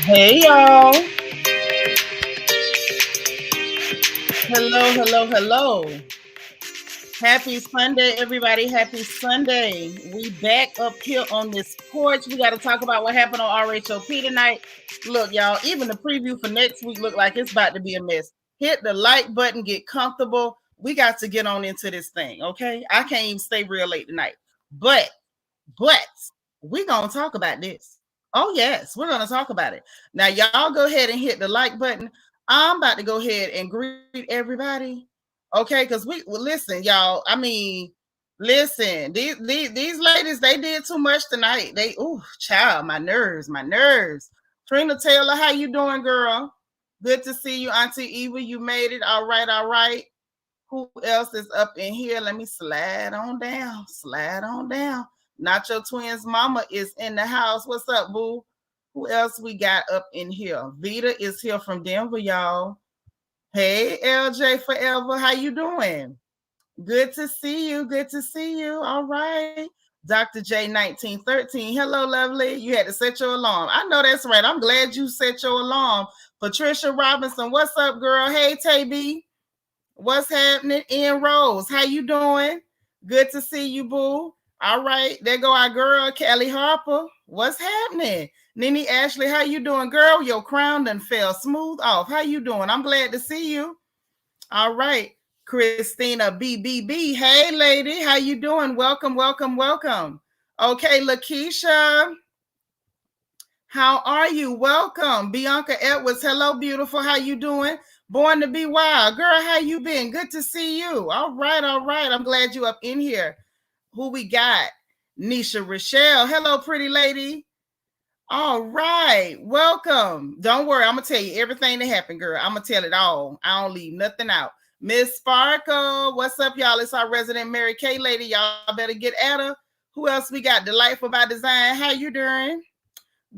Hey y'all. Hello. Happy Sunday, everybody. Happy Sunday. We back up here on this porch. We got to talk about what happened on RHOP tonight. Look, y'all, even the preview for next week look like it's about to be a mess. Hit the like button, get comfortable. We got to get on into this thing, okay? I can't even stay real late tonight. But we're going to talk about this. Oh, yes, we're going to talk about it. Now, y'all go ahead and hit the like button. I'm about to go ahead and greet everybody. Okay, because listen, y'all. I mean, listen, these ladies, they did too much tonight. Child, my nerves. Trina Taylor, how you doing, girl? Good to see you, Auntie Eva. You made it. All right. Who else is up in here? Let me slide on down. Nacho Twins mama is in the house. What's up, boo? Who else we got up in here? Vita is here from Denver, y'all. Hey, LJ Forever. How you doing? Good to see you. All right. Dr. J 1913. Hello, lovely. You had to set your alarm. I know that's right. I'm glad you set your alarm. Patricia Robinson. What's up, girl? Hey, Tabby. What's happening? Ian Rose. How you doing? Good to see you, boo. All right, there go our girl, Kelly Harper. What's happening? Nene Ashley, how you doing? Girl, your crown done fell smooth off. How you doing? I'm glad to see you. All right, Christina BBB. Hey, lady, how you doing? Welcome. Okay, Lakeisha, how are you? Welcome. Bianca Edwards, hello, beautiful. How you doing? Born to be wild. Girl, how you been? Good to see you. All right. I'm glad you up in here. Who we got? Nisha Rochelle. Hello, pretty lady. All right. Welcome. Don't worry. I'm going to tell you everything that happened, girl. I'm going to tell it all. I don't leave nothing out. Miss Sparkle. What's up, y'all? It's our resident Mary Kay lady. Y'all better get at her. Who else we got? Delightful by Design. How you doing?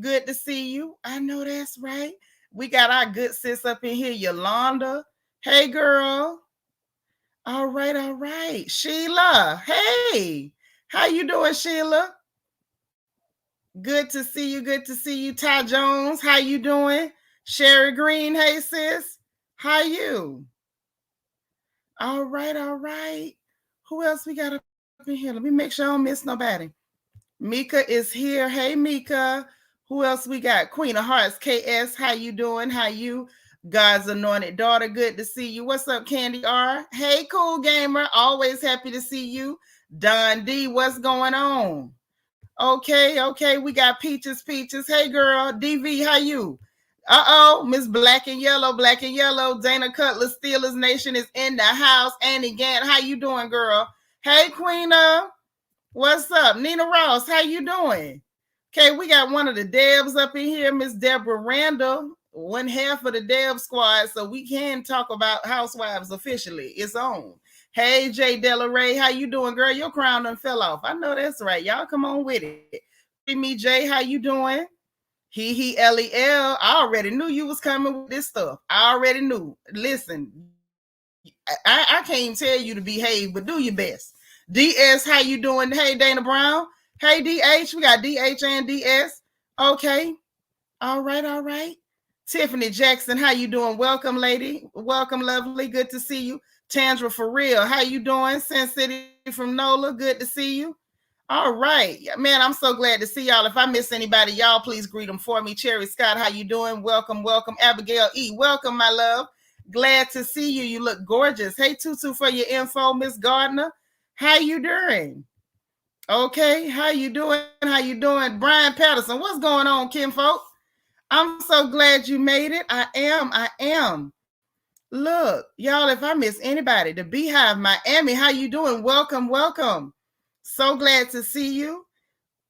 Good to see you. I know that's right. We got our good sis up in here, Yolanda. Hey, girl. All right. Sheila. Hey. How you doing, Sheila? Good to see you. Ty Jones. How you doing? Sherry Green. Hey, sis. How you? All right. Who else we got up in here? Let me make sure I don't miss nobody. Mika is here. Hey, Mika. Who else we got? Queen of Hearts, KS. How you doing? How you? God's anointed daughter. Good to see you. What's up, Candy R? Hey, cool gamer. Always happy to see you. Don D, what's going on? Okay. We got Peaches. Hey, girl. DV, how you? Miss Black and Yellow. Dana Cutler, Steelers Nation is in the house. Annie Gant, how you doing, girl? Hey, Queena. What's up? Nina Ross, how you doing? Okay, we got one of the Debs up in here, Miss Deborah Randall, one half of the Deb squad, so we can talk about Housewives officially. It's on. Hey, Jay Delaray, how you doing, girl? Your crown done fell off. I know that's right. Y'all come on with it. Free me, Jay, how you doing? Lel. I already knew you was coming with this stuff. I already knew. Listen, I can't even tell you to behave, but do your best. DS, how you doing? Hey, Dana Brown. Hey, DH. We got DH and DS. Okay. All right, all right. Tiffany Jackson, how you doing? Welcome, lady. Welcome, lovely. Good to see you. Tandra, for real. How you doing? Sin City from NOLA. Good to see you. All right. Man, I'm so glad to see y'all. If I miss anybody, y'all please greet them for me. Cherry Scott, how you doing? Welcome, welcome. Abigail E, welcome, my love. Glad to see you. You look gorgeous. Hey, Tutu, for your info. Miss Gardner, how you doing? Okay, how you doing? How you doing? Brian Patterson, what's going on, kinfolk? I'm so glad you made it. I am. Look, y'all, if I miss anybody, the Beehive Miami, how you doing? Welcome, welcome. So glad to see you.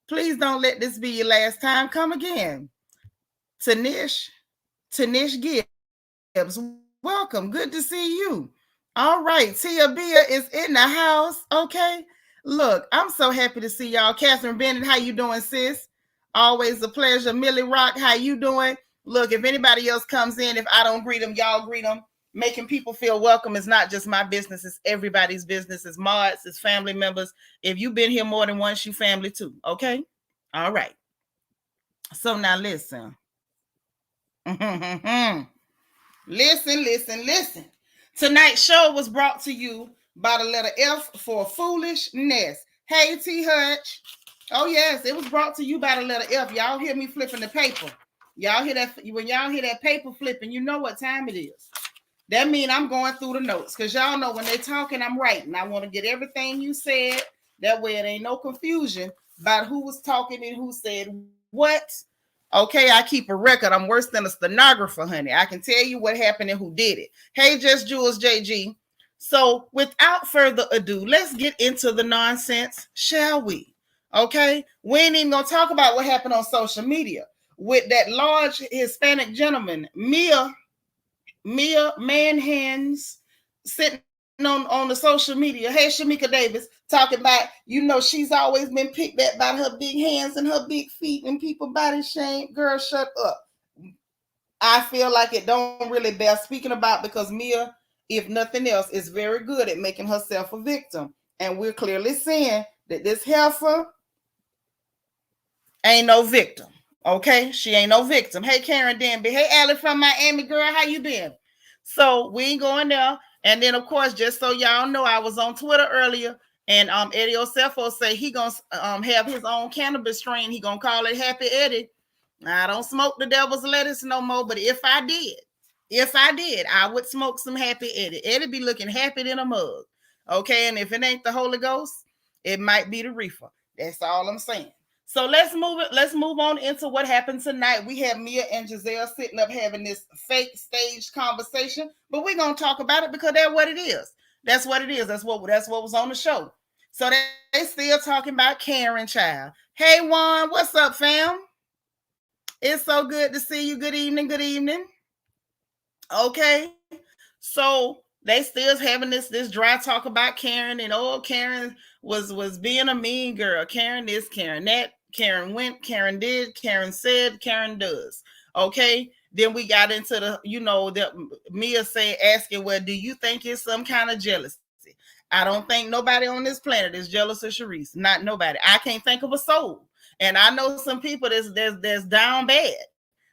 Please don't let this be your last time. Come again. Tanish Gibbs, welcome. Good to see you. All right. Tia Bia is in the house. Okay. Look, I'm so happy to see y'all. Catherine Bennett, how you doing, sis? Always a pleasure. Millie Rock, how you doing? Look, if anybody else comes in, if I don't greet them, y'all greet them. Making people feel welcome is not just my business, it's everybody's business. It's mods, it's family members. If you've been here more than once, you family too. Okay? All right. So now listen. Listen. Tonight's show was brought to you by the letter F for foolishness. Hey, T Hutch. Oh, yes, it was brought to you by the letter F. Y'all hear me flipping the paper. Y'all hear that? When y'all hear that paper flipping, you know what time it is. That means I'm going through the notes because y'all know when they're talking, I'm writing. I want to get everything you said. That way it ain't no confusion about who was talking and who said what. Okay, I keep a record. I'm worse than a stenographer, honey. I can tell you what happened and who did it. Hey, Just Jules JG. So without further ado, let's get into the nonsense, shall we? Okay, we ain't even going to talk about what happened on social media with that large Hispanic gentleman, Mia Manhands, sitting on the social media. Hey, Shamika Davis, talking about, she's always been picked at by her big hands and her big feet and people body shame. Girl, shut up. I feel like it don't really bear speaking about because Mia, if nothing else, is very good at making herself a victim. And we're clearly seeing that this heifer ain't no victim. Okay, she ain't no victim. Hey, Karen Denby. Hey, Allie from Miami, girl, how you been? So we ain't going there. And then, of course, just so y'all know, I was on Twitter earlier, and Eddie Osefo say he gonna have his own cannabis strain. He gonna call it Happy Eddie. I don't smoke the devil's lettuce no more, but if I did, I would smoke some Happy Eddie. Eddie be looking happy in a mug. Okay, and if it ain't the Holy Ghost, it might be the reefer. That's all I'm saying. So let's move on into what happened tonight. We have Mia and Giselle sitting up having this fake staged conversation, but we're gonna talk about it because that's what it is. That's what it is. That's what was on the show. So they still talking about Karen, child. Hey Juan, what's up, fam? It's so good to see you. Good evening. Good evening. Okay, so they still having this dry talk about Karen, and Karen was being a mean girl. Karen this, Karen that. Karen went, Karen did, Karen said, Karen does. Okay. Then we got into the Mia asking, well, do you think it's some kind of jealousy? I don't think nobody on this planet is jealous of Sharice. Not nobody. I can't think of a soul. And I know some people that's down bad,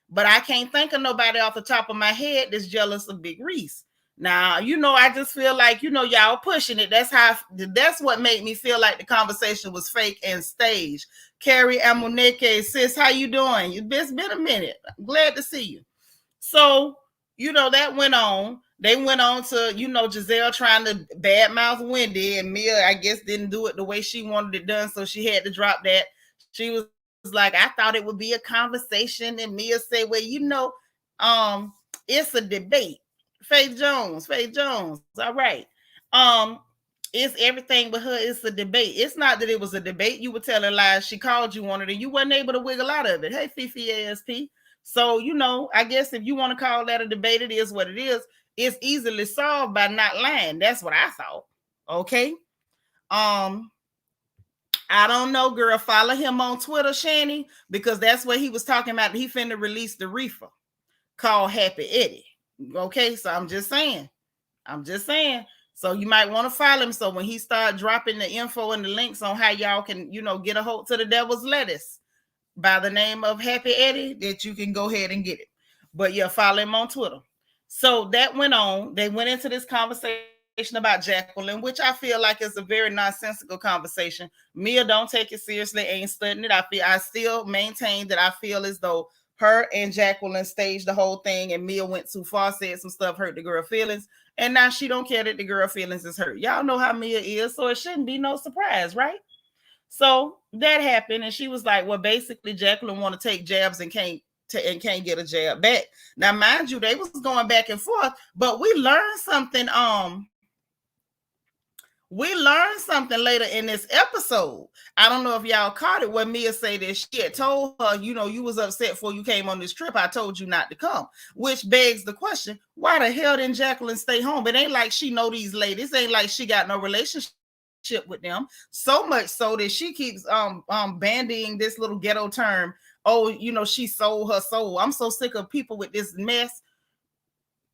but I can't think of nobody off the top of my head that's jealous of Big Reese. Now, I just feel like, y'all pushing it. That's what made me feel like the conversation was fake and staged. Carrie Amuneke, sis, how you doing? It's been a minute. I'm glad to see you. So, that went on. They went on to, Giselle trying to badmouth Wendy, and Mia, I guess, didn't do it the way she wanted it done, so she had to drop that. She was like, I thought it would be a conversation, and Mia said, well, it's a debate. Faith Jones, all right. It's everything but her. It's a debate. It's not that it was a debate. You were telling lies. She called you on it and you weren't able to wiggle out of it. Hey, Fifi ASP. So, I guess if you want to call that a debate, it is what it is. It's easily solved by not lying. That's what I thought. Okay. Um, I don't know, girl. Follow him on Twitter, Shani, because that's what he was talking about. He finna release the reefer called Happy Eddie. Okay, so I'm just saying. So you might want to follow him. So when he start dropping the info and the links on how y'all can, get a hold to the devil's lettuce by the name of Happy Eddie, that you can go ahead and get it. But yeah, follow him on Twitter. So that went on. They went into this conversation about Jacqueline, which I feel like is a very nonsensical conversation. Mia don't take it seriously, ain't studying it. I still maintain that I feel as though her and Jacqueline staged the whole thing, and Mia went too far, said some stuff, hurt the girl feelings, and now she don't care that the girl feelings is hurt. Y'all know how Mia is, so it shouldn't be no surprise, right? So that happened, and she was like, well, basically Jacqueline want to take jabs and can't get a jab back. Now, mind you, they was going back and forth, but we learned something. We learned something later in this episode. I don't know if y'all caught it, where Mia said that she had told her, you was upset before you came on this trip. I told you not to come, which begs the question, why the hell didn't Jacqueline stay home? It ain't like she know these ladies. It ain't like she got no relationship with them, so much so that she keeps bandying this little ghetto term. Oh, she sold her soul. I'm so sick of people with this mess.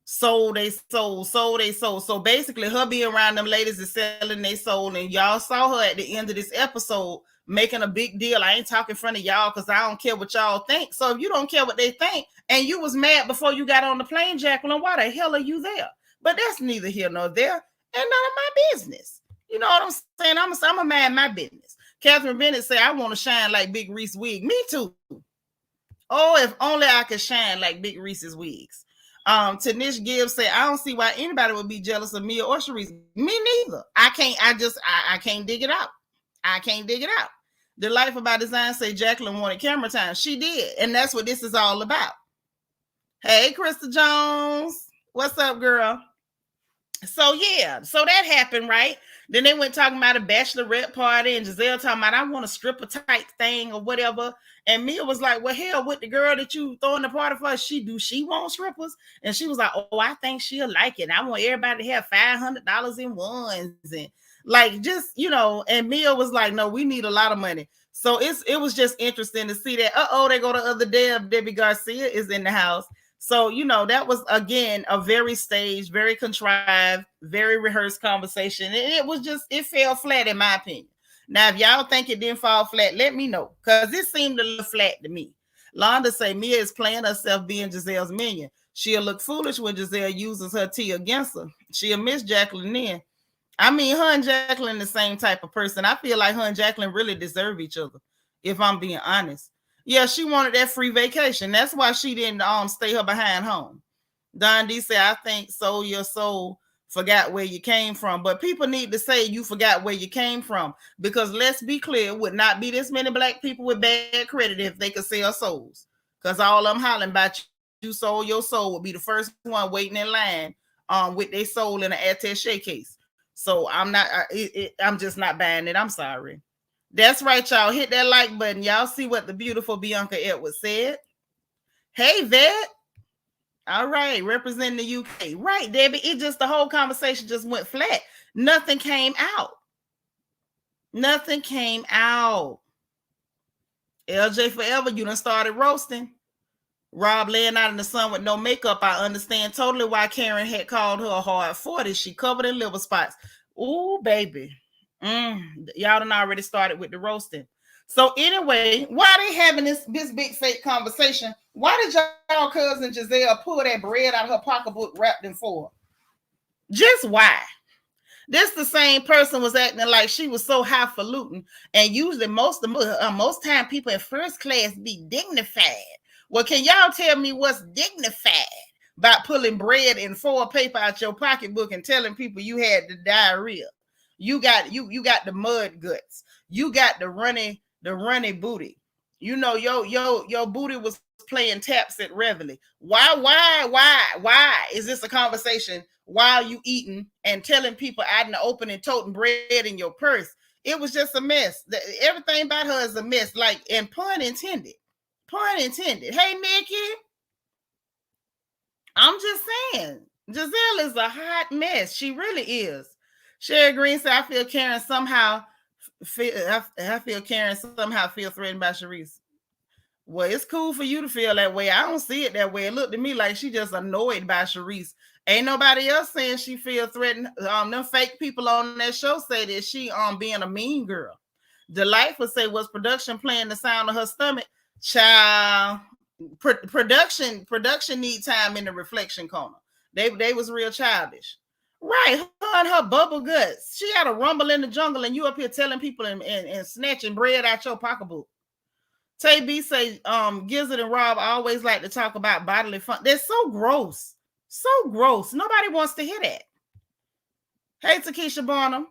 Sold they soul. So basically, her being around them ladies is selling their soul, and y'all saw her at the end of this episode making a big deal. I ain't talking in front of y'all because I don't care what y'all think. So if you don't care what they think, and you was mad before you got on the plane, Jacqueline, why the hell are you there? But that's neither here nor there, and none of my business. You know what I'm saying? I'm a man, my business. Catherine Bennett said, I want to shine like Big Reese wig. Me too. Oh, if only I could shine like Big Reese's wigs. Tanish Gibbs said, I don't see why anybody would be jealous of Mia or Sharice. Me neither. I can't dig it out. I can't dig it out. The Life About Design say Jacqueline wanted camera time. She did. And that's what this is all about. Hey, Krista Jones. What's up, girl? So yeah, so that happened, right? Then they went talking about a bachelorette party, and Giselle talking about, I want a stripper type thing or whatever. And Mia was like, well, hell, with the girl that you throwing the party for, she want strippers? And she was like, oh, I think she'll like it. I want everybody to have $500 in ones. And like, just, and Mia was like, no, we need a lot of money. So it was just interesting to see that, they go to other Debbie Garcia is in the house. So, that was, again, a very staged, very contrived, very rehearsed conversation. And it fell flat in my opinion. Now, if y'all think it didn't fall flat, let me know, because it seemed a little flat to me. Londa say Mia is playing herself being Giselle's minion. She'll look foolish when Giselle uses her tea against her. She'll miss Jacqueline then. I mean, her and Jacqueline the same type of person. I feel like her and Jacqueline really deserve each other, if I'm being honest. Yeah, she wanted that free vacation. That's why she didn't stay her behind home. Don D said, I think sold your soul, forgot where you came from. But people need to say you forgot where you came from, because let's be clear, it would not be this many black people with bad credit if they could sell souls. Because all I'm hollering about, you sold your soul, would be the first one waiting in line with their soul in an attaché case. So I'm just not buying it. I'm sorry. That's right, y'all. Hit that like button. Y'all see what the beautiful Bianca Edwards said. Hey, Vet. All right, representing the UK. Right, Debbie. The whole conversation just went flat. Nothing came out. LJ Forever, you done started roasting. Rob laying out in the sun with no makeup. I understand totally why Karen had called her a hard 40. She covered in liver spots. Ooh, baby. Y'all done already started with the roasting. So anyway, why they having this big fake conversation? Why did y'all cousin Giselle pull that bread out of her pocketbook wrapped in foil? Just why? This the same person was acting like she was so highfalutin, and usually most time people in first class be dignified. Well, can y'all tell me what's dignified about pulling bread in foil paper out your pocketbook and telling people you had the diarrhea? You got the mud guts. You got the runny booty. Your booty was playing taps at Reveille. Why is this a conversation while you eating and telling people out in the open and toting bread in your purse. It was just a mess. Everything about her is a mess. Like, and pun intended. Pun intended. Hey, Nikki. I'm just saying. Giselle is a hot mess. She really is. Sherry Green said, I feel Karen somehow I feel Karen somehow feel threatened by Sharice. Well, it's cool for you to feel that way. I don't see it that way. It looked to me like she just annoyed by Sharice. Ain't nobody else saying she feel threatened. Them fake people on that show say that she being a mean girl. Delightful say, was production playing the sound of her stomach? Child, production need time in the reflection corner. They was real childish. Right, her and her bubble guts. She had a rumble in the jungle, and you up here telling people and snatching bread out your pocketbook. Tay B say, Gizzard and Rob always like to talk about bodily fun. They're so gross. So gross. Nobody wants to hear that. Hey, Takesha Barnum.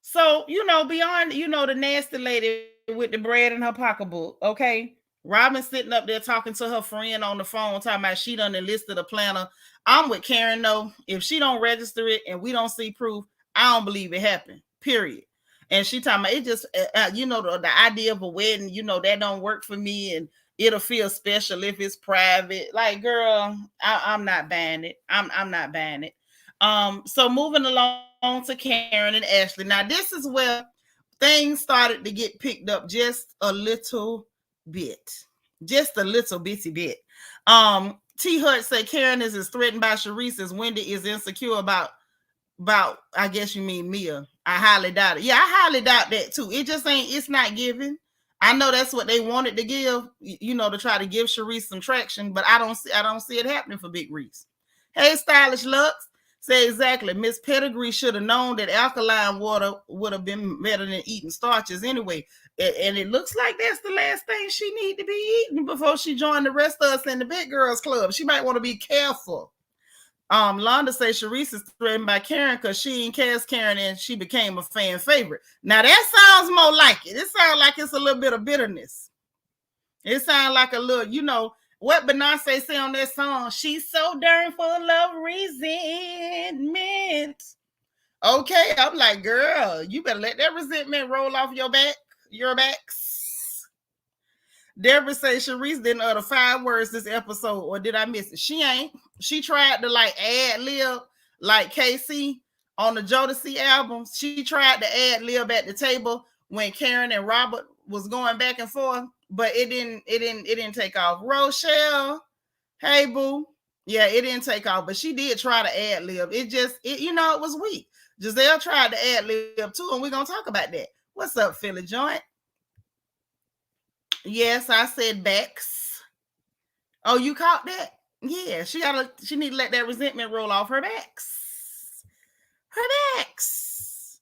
So, beyond, the nasty lady with the bread in her pocketbook, okay? Robyn sitting up there talking to her friend on the phone, talking about she done enlisted a planner. I'm with Karen, though. If she don't register it and we don't see proof, I don't believe it happened, period. And she talking about it just, the idea of a wedding, that don't work for me, and it'll feel special if it's private. Like, girl, I'm not buying it. I'm not buying it. So moving along to Karen and Ashley. Now, this is where things started to get picked up just a little bit. Just a little bitty bit. T. Hut said Karen is as threatened by Sharice as Wendy is insecure about, I guess you mean Mia. I highly doubt it. Yeah, I highly doubt that too. It's not given. I know that's what they wanted to give, to try to give Sharice some traction, but I don't see it happening for Big Reese. Hey, Stylish Lux. Say exactly. Miss Pettigrew should have known that alkaline water would have been better than eating starches anyway. And it looks like that's the last thing she need to be eating before she joined the rest of us in the Big Girls Club. She might want to be careful. Londa says Sharice is threatened by Karen because she ain't cast Karen and she became a fan favorite. Now that sounds more like it. It sounds like it's a little bit of bitterness. It sounds like a little, what Beyonce say on that song? She's so darn full of resentment. Okay, I'm like, girl, you better let that resentment roll off your backs. Deborah says Sharice didn't utter 5 words this episode, or did I miss it? She ain't. She tried to ad lib like KC on the Jodeci album. She tried to ad lib at the table when Karen and Robert was going back and forth, but it didn't take off. Rochelle, hey boo. Yeah, it didn't take off, but she did try to ad lib. It was weak. Giselle tried to ad lib too, and we're gonna talk about that. What's up, Philly Joint? Yes, I said Bex. Oh, you caught that? Yeah, she need to let that resentment roll off her backs. Her backs.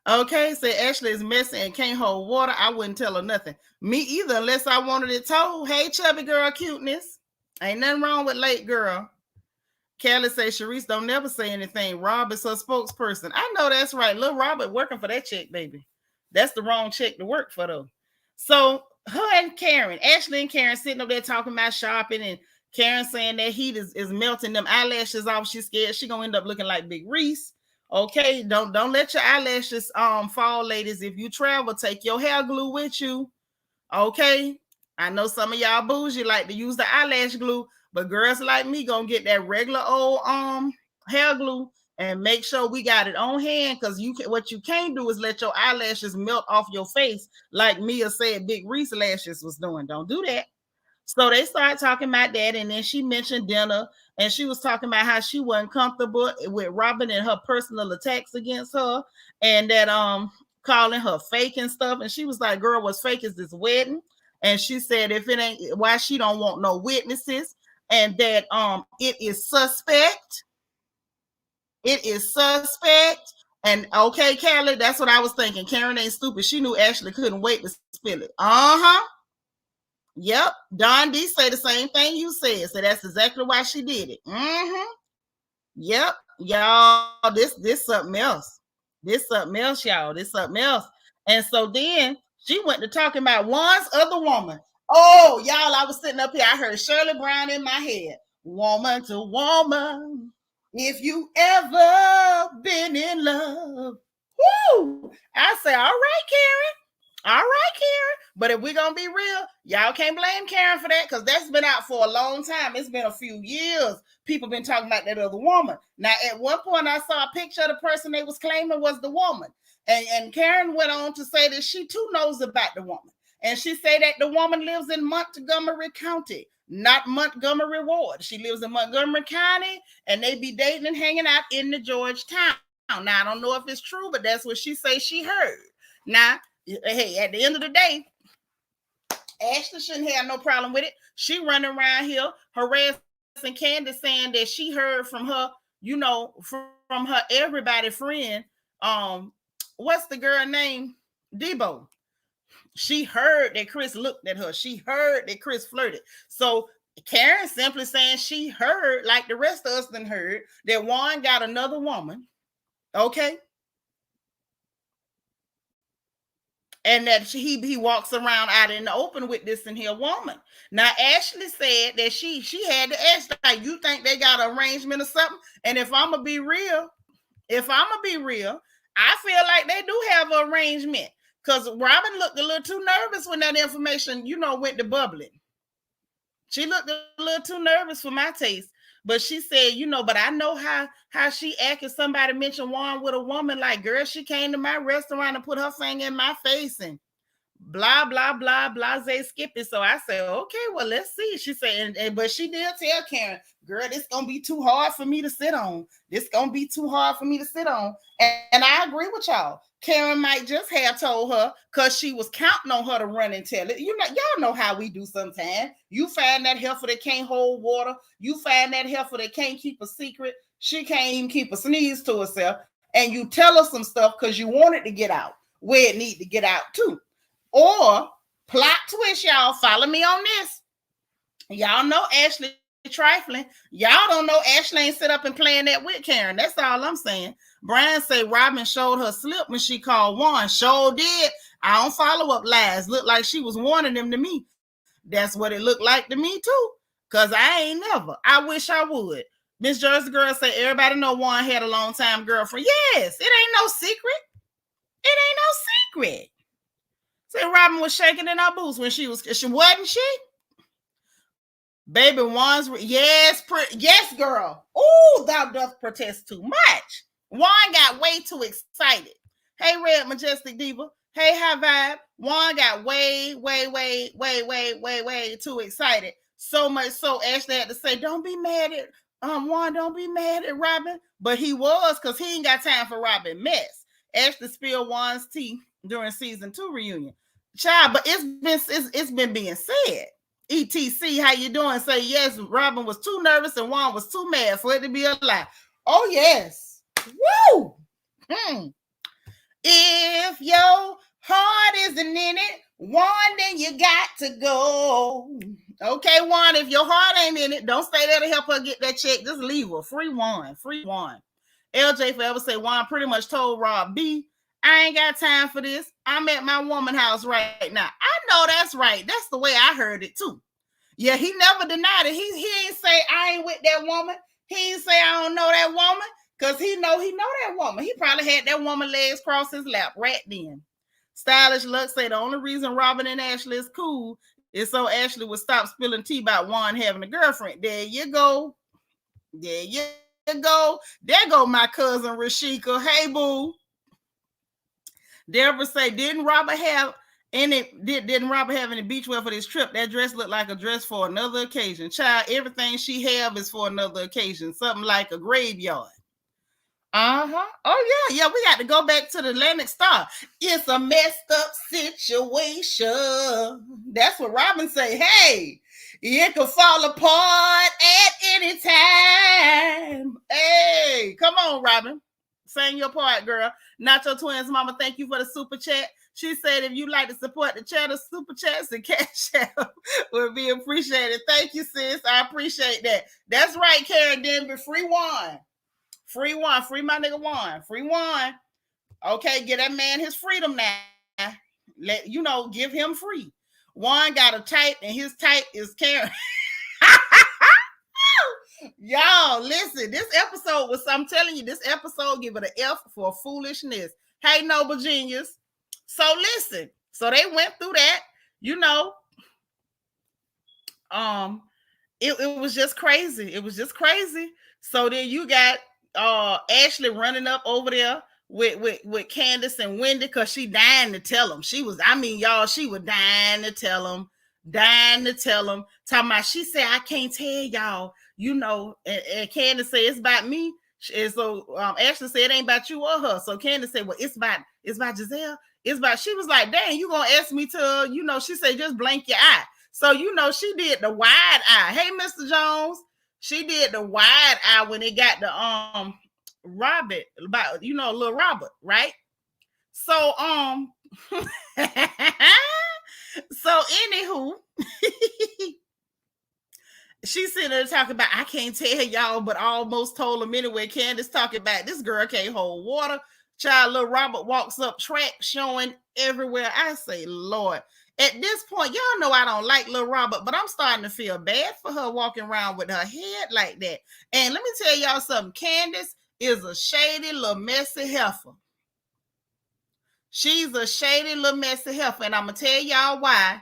Okay, so Ashley is messy and can't hold water. I wouldn't tell her nothing. Me either, unless I wanted it told. Hey, chubby girl cuteness. Ain't nothing wrong with late girl. Kelly says Sharice don't never say anything. Rob is her spokesperson. I know that's right. Little Robert working for that chick, baby. That's the wrong chick to work for, though. So her and Karen, Ashley and Karen sitting up there talking about shopping, and Karen saying that heat is melting them eyelashes off. She's scared she gonna end up looking like Big Reese. Okay, don't let your eyelashes fall, ladies. If you travel, take your hair glue with you. Okay, I know some of y'all bougie like to use the eyelash glue, but girls like me gonna get that regular old hair glue and make sure we got it on hand, because what you can't do is let your eyelashes melt off your face like Mia said Big Reese lashes was doing. Don't do that. So they started talking about that, and then she mentioned dinner, and she was talking about how she wasn't comfortable with Robyn and her personal attacks against her, and that calling her fake and stuff. And she was like, girl, what's fake is this wedding. And she said if it ain't, why she don't want no witnesses, and that it is suspect. It is suspect. And okay, Callie, that's what I was thinking. Karen ain't stupid. She knew Ashley couldn't wait to spill it. Yep. Don D say the same thing you said. So that's exactly why she did it. Yep. Y'all, this something else. This something else, y'all. This something else. And so then she went to talking about Juan's other woman. Oh, y'all, I was sitting up here. I heard Shirley Brown in my head. Woman to woman. If you ever been in love, woo! I say, all right, Karen. All right, Karen. But if we're going to be real, y'all can't blame Karen for that because that's been out for a long time. It's been a few years. People been talking about that other woman. Now, at one point, I saw a picture of the person they was claiming was the woman. And Karen went on to say that she too knows about the woman. And she said that the woman lives in Montgomery County, not Montgomery Ward. She lives in Montgomery County, and they be dating and hanging out in the Georgetown. Now, I don't know if it's true, but that's what she say she heard. Now, hey, at the end of the day, Ashley shouldn't have no problem with it. She running around here harassing Candace, saying that she heard from her, from her everybody friend. What's the girl name? Debo. She heard that Chris looked at her. She heard that Chris flirted. So Karen simply saying she heard, like the rest of us done heard, that Juan got another woman. Okay. And that he walks around out in the open with this in here woman. Now, Ashley said that she had to ask, like, you think they got an arrangement or something? And if I'm going to be real, I feel like they do have an arrangement. Because Robyn looked a little too nervous when that information, went to bubbling. She looked a little too nervous for my taste. But she said, but I know how she acted. Somebody mentioned Juan with a woman, like, girl, she came to my restaurant and put her finger in my face and blah, blah, blah, blase, skip it. So I said, okay, well, let's see. She said, but she did tell Karen, girl, this going to be too hard for me to sit on. This going to be too hard for me to sit on. And I agree with y'all. Karen might just have told her because she was counting on her to run and tell it. Y'all know how we do sometimes. You find that heifer that can't hold water. You find that heifer that can't keep a secret. She can't even keep a sneeze to herself. And you tell her some stuff because you want it to get out where it need to get out too. Or plot twist, y'all. Follow me on this. Y'all know Ashley trifling. Y'all don't know Ashley ain't sit up and playing that with Karen. That's all I'm saying. Brian say Robyn showed her slip when she called Juan. Sure did. I don't follow up lies. Looked like she was warning them to me. That's what it looked like to me too. Cause I ain't never. I wish I would. Miss Jersey Girl say everybody know Juan had a long time girlfriend. Yes, it ain't no secret. It ain't no secret. Say Robyn was shaking in her boots when she wasn't she? Baby Juan's yes, girl. Ooh, thou doth protest too much. Juan got way too excited. Hey, Red Majestic Diva. Hey, High Vibe. Juan got way too excited. So much so Ashley had to say, don't be mad at Juan, don't be mad at Robyn. But he was, because he ain't got time for Robyn mess. Ashley spilled Juan's tea during season 2 reunion. Child, but it's been being said. ETC, how you doing? Say yes, Robyn was too nervous and Juan was too mad for it to be a lie. Oh, yes. Woo! If your heart isn't in it, Juan, then you got to go. Okay, Juan, if your heart ain't in it, don't stay there to help her get that check. Just leave her. Free Juan. LJ Forever say Juan pretty much told Rob B, I ain't got time for this. I'm at my woman house right now. I know that's right. That's the way I heard it too. Yeah, he never denied it. He ain't say I ain't with that woman. He ain't say I don't know that woman because he know that woman. He probably had that woman legs cross his lap right then. Stylish Luck say the only reason Robyn and Ashley is cool is so Ashley would stop spilling tea about Juan having a girlfriend. There you go. There go my cousin Rashika. Hey, boo. Deborah say, didn't Robyn have any beachwear for this trip? That dress looked like a dress for another occasion. Child, everything she have is for another occasion. Something like a graveyard. Oh, yeah. We got to go back to the Atlantic Star. It's a messed up situation. That's what Robyn say. Hey, it could fall apart at any time. Hey, come on, Robyn. Sing your part, girl. Nacho Twins Mama, thank you for the super chat. She said if you'd like to support the channel, super chats and cash out would be appreciated. Thank you, sis. I appreciate that. That's right, Karen Denby. Free Juan. Free my nigga Juan. Free Juan. Okay, get that man his freedom now. Give him free. Juan got a type, and his type is Karen. Y'all, listen, this episode was, I'm telling you, this episode give it an F for foolishness. Hey, noble genius. So listen, so they went through that, you know. It was just crazy. It was just crazy. So then you got Ashley running up over there with Candace and Wendy because she dying to tell them. She was, I mean, y'all, she was dying to tell them, Talking about, she said, I can't tell y'all, you know, and Candace said, it's about me. And so Ashley said, it ain't about you or her. So Candace said, well, it's about Giselle. It's about, she was like, dang, you gonna ask me to, you know, she said, just blink your eye. So, you know, she did the wide eye. Hey, Mr. Jones, she did the wide eye when it got the Robert, about, you know, little Robert, right? So so anywho, she sitting there talking about, I can't tell y'all, but I almost told them anyway. Candace talking about, this girl can't hold water. Child, little Robert walks up, track showing everywhere. I say, Lord. At this point, y'all know I don't like little Robert, but I'm starting to feel bad for her walking around with her head like that. And let me tell y'all something. Candace is a shady little messy heifer. She's a shady little messy heifer. And I'm going to tell y'all why.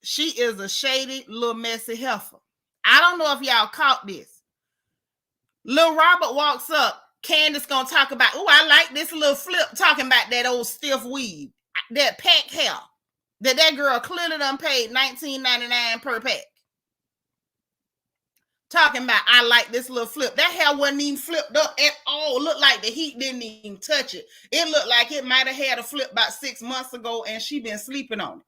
She is a shady little messy heifer. I don't know if y'all caught this. Little Robert walks up. Candace going to talk about, oh, I like this little flip, talking about that old stiff weave, that pack hair. That girl clearly done paid $19.99 per pack. Talking about, I like this little flip. That hair wasn't even flipped up at all. Looked like the heat didn't even touch it. It looked like it might have had a flip about 6 months ago and she been sleeping on it.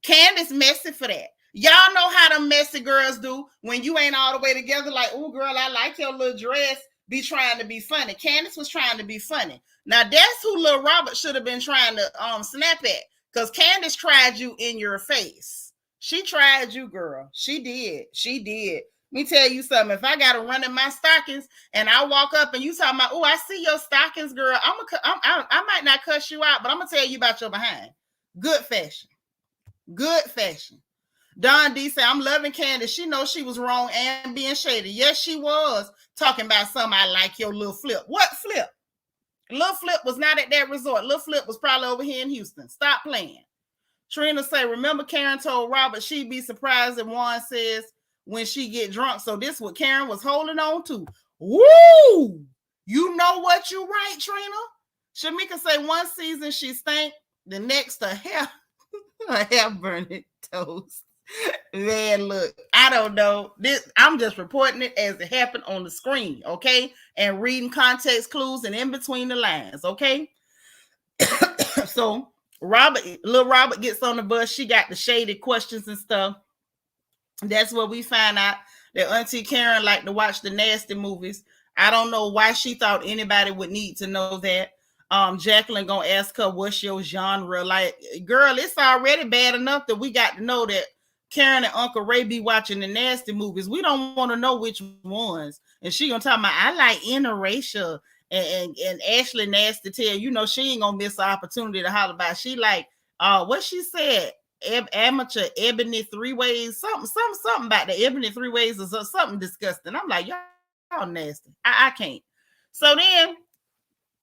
Candace messy for that. Y'all know how them messy girls do when you ain't all the way together. Like, oh, girl, I like your little dress. Be trying to be funny. Candace was trying to be funny. Now, that's who little Robert should have been trying to snap at. Because Candace tried you in your face. She tried you, girl. She did. She did. Let me tell you something. If I got to run in my stockings and I walk up and you talking about, oh, I see your stockings, girl. I might not cuss you out, but I'm going to tell you about your behind. Good fashion. Good fashion. Don D said, I'm loving Candace. She knows she was wrong and being shady. Yes, she was talking about something. I like your little flip. What flip? Lil Flip was not at that resort. Lil Flip was probably over here in Houston. Stop playing. Trina say, remember Karen told Robert she'd be surprised if Juan says when she get drunk. So this what Karen was holding on to. Woo! You know what you right, Trina? Shamika say one season she stank, the next her hair burning toast. Man, look, I don't know. I'm just reporting it as it happened on the screen, okay? And reading context clues and in between the lines, okay? So little Robert gets on the bus. She got the shady questions and stuff. That's where we find out that Auntie Karen liked to watch the nasty movies. I don't know why she thought anybody would need to know that. Jacqueline gonna ask her, what's your genre? Like, girl, it's already bad enough that we got to know that Karen and Uncle Ray be watching the nasty movies. We don't want to know which ones. And she gonna talk about, I like interracial and Ashley nasty tell, you know, she ain't gonna miss the opportunity to holler about. She like, what she said, amateur ebony three ways, something about the ebony three ways or something disgusting. I'm like, y'all nasty. I can't. So then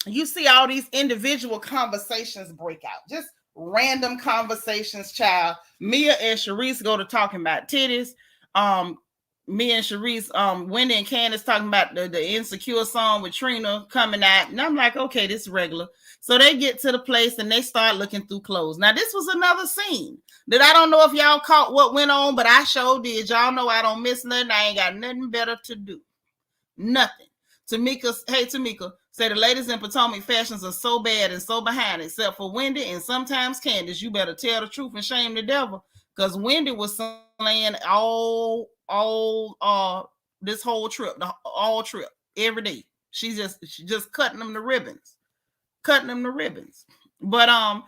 you see all these individual conversations break out. Just random conversations, child. Mia and Sharice go to talking about titties. Mia and Sharice, Wendy and Candace talking about the Insecure song with Trina coming out. And I'm like, okay, this is regular. So they get to the place and they start looking through clothes. Now, this was another scene that I don't know if y'all caught what went on, but I sure did. Y'all know I don't miss nothing. I ain't got nothing better to do. Nothing. Tamika, say the ladies in Potomac fashions are so bad and so behind, except for Wendy and sometimes Candace. You better tell the truth and shame the devil, because Wendy was slaying all this whole trip, every day. She just cutting them the ribbons. But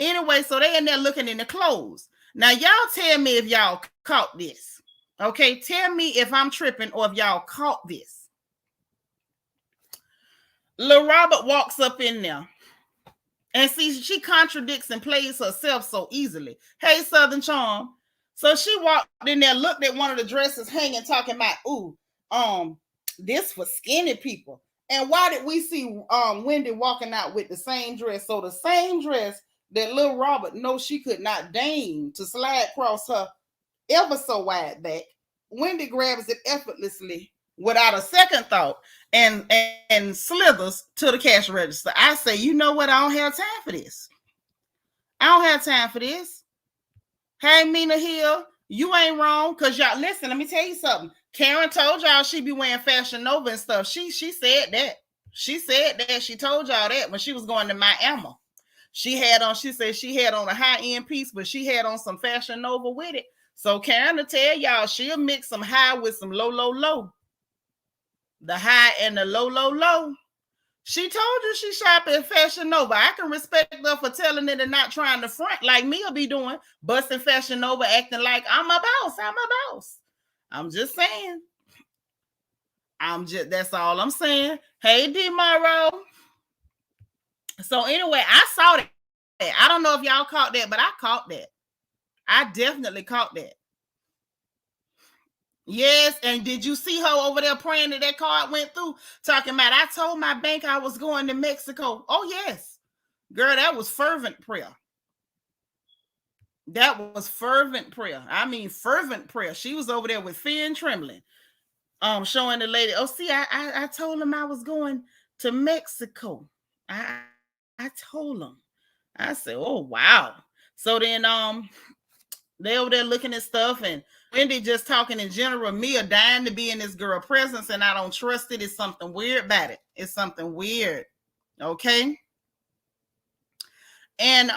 anyway, so they in there looking in the clothes. Now y'all tell me if y'all caught this. Okay, tell me if I'm tripping or if y'all caught this. Lil Robert walks up in there and see she contradicts and plays herself so easily. Hey, Southern Charm. So she walked in there, looked at one of the dresses hanging, talking about, ooh, this for skinny people. And why did we see Wendy walking out with the same dress? So the same dress that little Robert knows she could not deign to slide across her ever so wide back, Wendy grabs it effortlessly without a second thought and slithers to the cash register. I say, you know what? I don't have time for this. I don't have time for this. Hey, Mina Hill, you ain't wrong. Cause y'all listen, let me tell you something. Karen told y'all she be wearing Fashion Nova and stuff. She said that. She said that. She told y'all that when she was going to Miami. She said she had on a high-end piece, but she had on some Fashion Nova with it. So Karen will tell y'all she'll mix some high with some low, low, low. The high and the low, low, low. She told you she shop at Fashion Nova. I can respect her for telling it and not trying to front like Mia be doing, busting Fashion Nova, acting like I'm a boss. I'm a boss. I'm just saying. That's all I'm saying. Hey, D Morrow. So anyway, I saw that. I don't know if y'all caught that, but I caught that. I definitely caught that. Yes, and did you see her over there praying that card went through? Talking about, I told my bank I was going to Mexico. Oh, yes. Girl, that was fervent prayer. That was fervent prayer. I mean, fervent prayer. She was over there with fear and trembling. Showing the lady, oh, see, I told him I was going to Mexico. I told him. I said, oh, wow. So then they over there looking at stuff, and Wendy just talking in general. Mia dying to be in this girl presence, and I don't trust it. It's something weird about it. It's something weird. Okay. And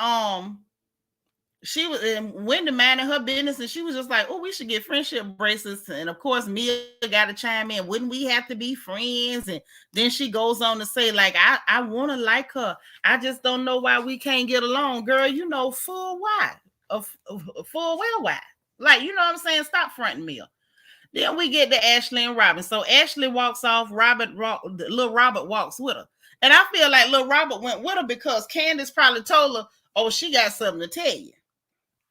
she was Wendy minding her business, and she was just like, oh, we should get friendship bracelets. And of course, Mia got to chime in. Wouldn't we have to be friends? And then she goes on to say, like, I want to like her. I just don't know why we can't get along. Girl, you know full why. Full well why. Like, you know what I'm saying? Stop fronting Mia. Then we get to Ashley and Robyn. So Ashley walks off. Little Robert walks with her. And I feel like little Robert went with her because Candace probably told her, oh, she got something to tell you.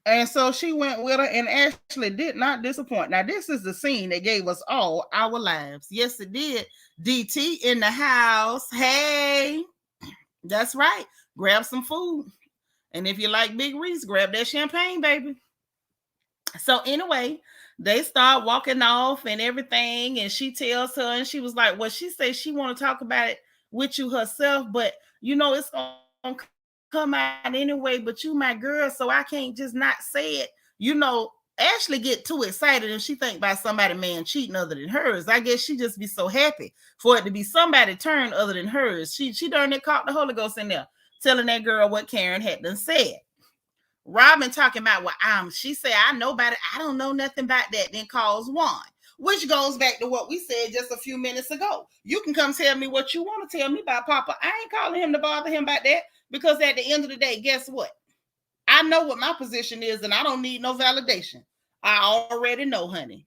And so she went with her, and Ashley did not disappoint. Now, this is the scene that gave us all our lives. Yes, it did. DT in the house. Hey, that's right. Grab some food. And if you like Big Reese, grab that champagne, baby. So anyway, they start walking off and everything. And she tells her, and she was like, well, she says she want to talk about it with you herself, but you know, it's going to come out anyway, but you my girl, so I can't just not say it. You know, Ashley get too excited and she think about somebody man cheating other than hers. I guess she just be so happy for it to be somebody turn other than hers. She darn it caught the Holy Ghost in there, telling that girl what Karen had done said. Robyn talking about she said, I know about it. I don't know nothing about that. Then calls Juan, which goes back to what we said just a few minutes ago. You can come tell me what you want to tell me about Papa. I ain't calling him to bother him about that. Because at the end of the day, guess what? I know what my position is, and I don't need no validation. I already know, honey.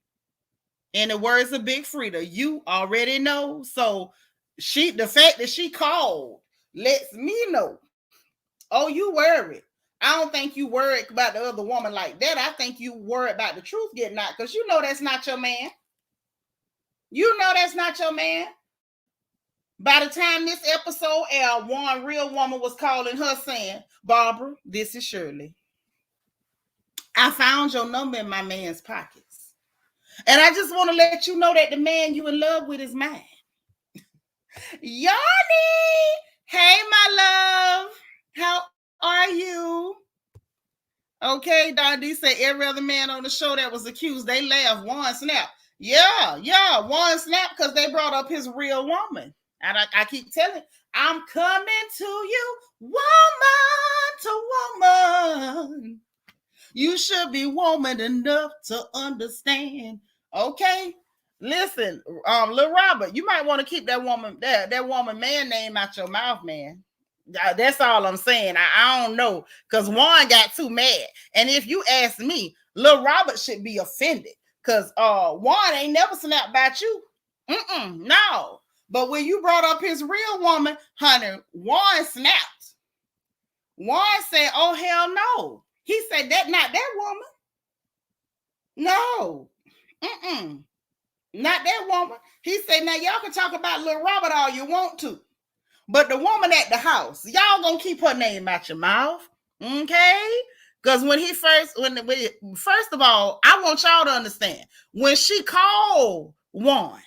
In the words of Big Frida, you already know. So the fact that she called lets me know. Oh, you worried. I don't think you worried about the other woman like that. I think you worried about the truth getting out, because you know that's not your man. You know that's not your man. By the time this episode aired, one real woman was calling her saying, Barbara, this is Shirley. I found your number in my man's pockets. And I just want to let you know that the man you in love with is mine. Yanni! Hey, my love. How are you? Okay, Don D said every other man on the show that was accused, they laughed. One snap. Yeah. One snap because they brought up his real woman. And I keep telling, I'm coming to you, woman to woman. You should be woman enough to understand. Okay? Listen, Lil Robert, you might want to keep that woman man name out your mouth, man. That's all I'm saying. I don't know, because Juan got too mad. And if you ask me, Lil Robert should be offended, because Juan ain't never snapped about you. No. But when you brought up his real woman, honey, Juan snapped. Juan said, oh, hell no. He said, that not that woman. No. Not that woman. He said, now y'all can talk about little Robert all you want to. But the woman at the house, y'all gonna keep her name out your mouth. Okay? Because first of all, I want y'all to understand, when she called Juan,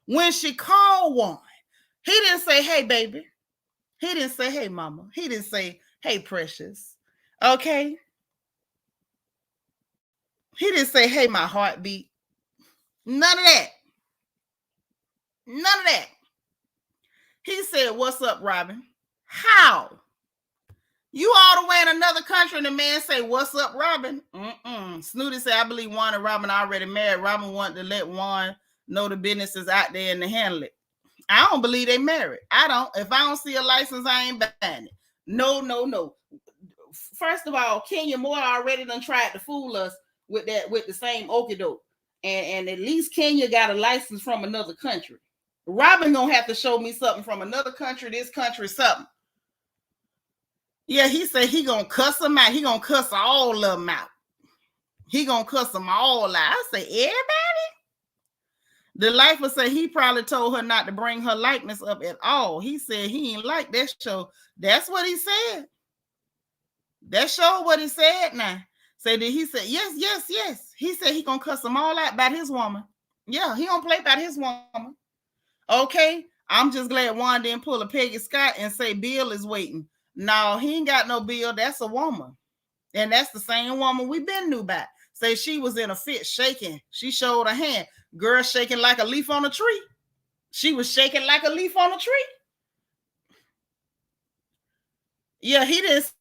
he didn't say, hey, baby. He didn't say, hey, mama. He didn't say, hey, precious. Okay? He didn't say, hey, my heartbeat. None of that. He said, what's up, Robyn? How? You all the way in another country and the man say, what's up, Robyn? Snooty said, I believe Juan and Robyn already married. Robyn wanted to let Juan know the business is out there and to handle it. I don't believe they married. I don't. If I don't see a license, I ain't buying it. No. First of all, Kenya Moore already done tried to fool us with the same okie doke. And at least Kenya got a license from another country. Robyn gonna have to show me something from another country, this country, something. Yeah, he said he gonna cuss them out. He gonna cuss all of them out. He gonna cuss them all out. I say, everybody? The lifer said he probably told her not to bring her likeness up at all. He said he ain't like that show. That's what he said. That show what he said now. He said, yes. He said he gonna cuss them all out about his woman. Yeah, he don't play about his woman. Okay, I'm just glad Juan didn't pull a Peggy Scott and say Bill is waiting. No, he ain't got no Bill. That's a woman. And that's the same woman we been knew about. Say she was in a fit shaking. She showed her hand. Girl shaking like a leaf on a tree. She was shaking like a leaf on a tree. Yeah, he didn't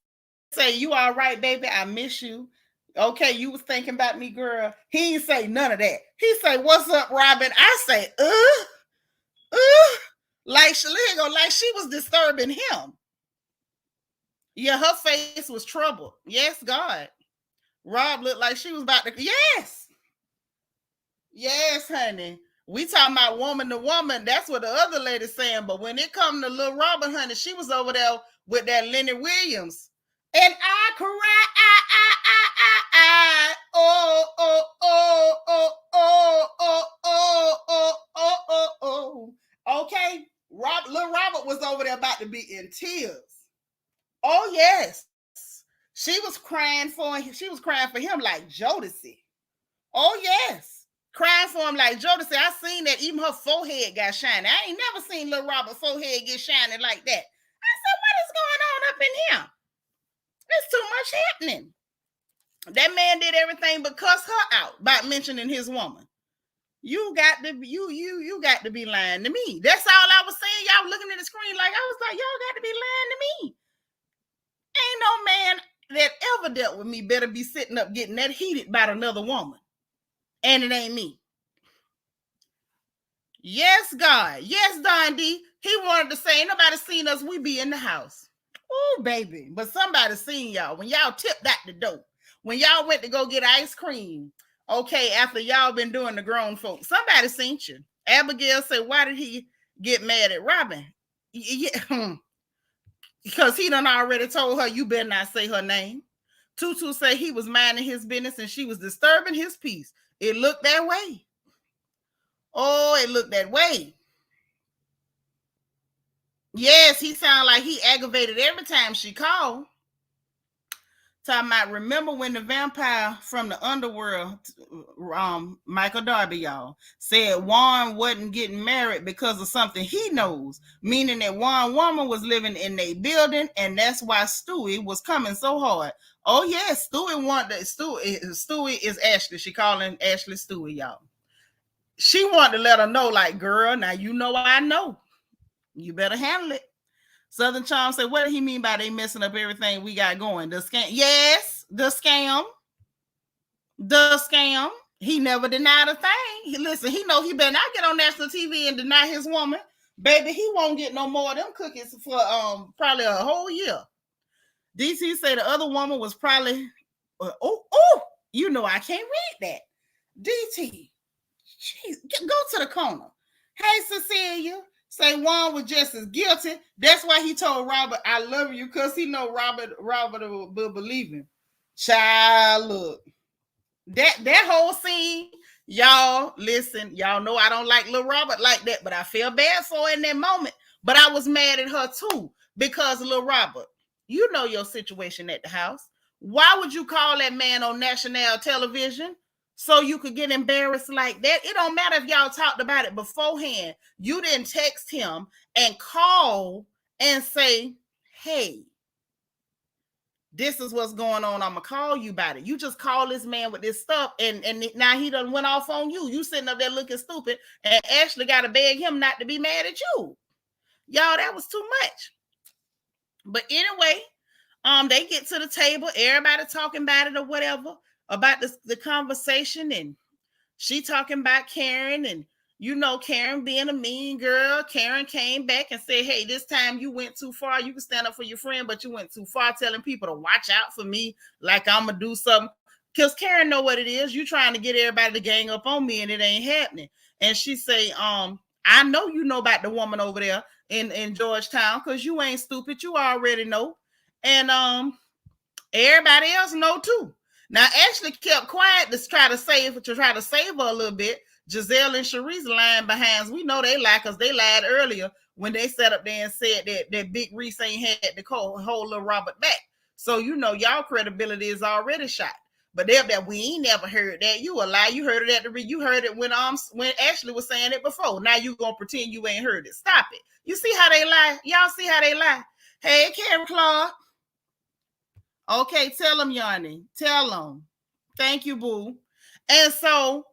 say, you all right, baby? I miss you. Okay, you was thinking about me, girl. He didn't say none of that. He say, what's up, Robyn? I say, like she was disturbing him. Yeah, her face was troubled. Yes, God. Rob looked like she was about to. Yes, honey. We talking about woman to woman. That's what the other lady's saying. But when it come to little Robyn, honey, she was over there with that Lenny Williams. And I cry, okay. Little Robert was over there about to be in tears. Oh, yes. She was crying for him. She was crying for him like Jodeci. Oh, yes. Crying for him like Jodeci. I seen that even her forehead got shiny. I ain't never seen little Robert's forehead get shiny like that. I said, what is going on up in here? There's too much happening. That man did everything but cuss her out by mentioning his woman. You got to be lying to me. That's all I was saying. Y'all looking at the screen like I was like, y'all got to be lying to me. Ain't no man that ever dealt with me better be sitting up getting that heated about another woman. And it ain't me. Yes, God. Yes, Don D. He wanted to say, ain't nobody seen us. We be in the house. Oh, baby. But somebody seen y'all. When y'all tipped out the door. When y'all went to go get ice cream. Okay, after y'all been doing the grown folks. Somebody seen you. Abigail said, why did he get mad at Robyn? Yeah. Because he done already told her, you better not say her name. Tutu said he was minding his business and she was disturbing his peace. It looked that way. Oh, it looked that way. Yes, he sounded like he aggravated every time she called. Talking about, remember when the vampire from the underworld, Michael Darby, y'all, said Juan wasn't getting married because of something he knows, meaning that one woman was living in a building, and that's why Stewie was coming so hard. Oh, yes, Stewie is Ashley. She calling Ashley Stewie, y'all. She wanted to let her know, like, girl, now you know I know. You better handle it. Southern Charm said, what did he mean by they messing up everything we got going? The scam. Yes, the scam. The scam. He never denied a thing. Listen, he know he better not get on national TV and deny his woman. Baby, he won't get no more of them cookies for probably a whole year. DC said the other woman was probably, you know I can't read that. DT, jeez, go to the corner. Hey, Cecilia. Say Juan was just as guilty. That's why he told Robert, I love you, because he know Robert will believe him. Child, look. That whole scene, Y'all, listen, y'all know I don't like Lil Robert like that, but I feel bad for her in that moment. But I was mad at her too, because Lil Robert, you know your situation at the house. Why would you call that man on national television so you could get embarrassed like that? It don't matter if y'all talked about it beforehand. You didn't text him and call and say, hey, this is what's going on. I'm gonna call you about it. You just call this man with this stuff, and now he done went off on you. You sitting up there looking stupid, and Ashley got to beg him not to be mad at you. Y'all, that was too much. But anyway, they get to the table, everybody talking about it or whatever, about the conversation, and she talking about Karen, and Karen being a mean girl. Karen came back and said, hey, this time you went too far. You can stand up for your friend, but you went too far, telling people to watch out for me, like I'm gonna do something. Because Karen know what it is. You trying to get everybody to gang up on me, and it ain't happening. And she say, I know you know about the woman over there in Georgetown, because you ain't stupid. You already know. And everybody else know too. Now, Ashley kept quiet to try to save her a little bit. Giselle and Sharice lying behind. We know they lie because they lied earlier when they sat up there and said that Big Reese ain't had to hold Lil Robert back. So y'all credibility is already shot. But they're that we ain't never heard that. You a lie. You heard it you heard it when Ashley was saying it before. Now you gonna pretend you ain't heard it. Stop it. You see how they lie? Y'all see how they lie? Hey, Karen Clark. Okay, tell them, Yanni. Tell them. Thank you, boo. And so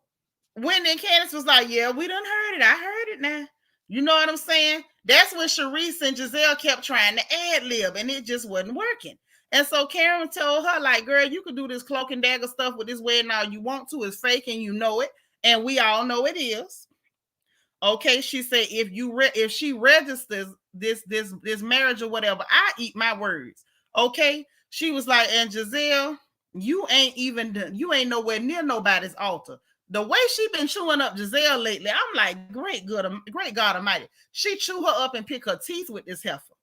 when then Candace was like, yeah, we done heard it. I heard it now. You know what I'm saying? That's when Sharice and Giselle kept trying to ad-lib, and it just wasn't working. And so Karen told her, like, girl, you could do this cloak and dagger stuff with this wedding all you want to. It's fake, and you know it. And we all know it is. Okay, she said, if she registers this marriage or whatever, I eat my words. Okay, she was like, and Giselle, you ain't nowhere near nobody's altar. The way she been chewing up Giselle lately, I'm like, great God Almighty. She chew her up and pick her teeth with this heifer.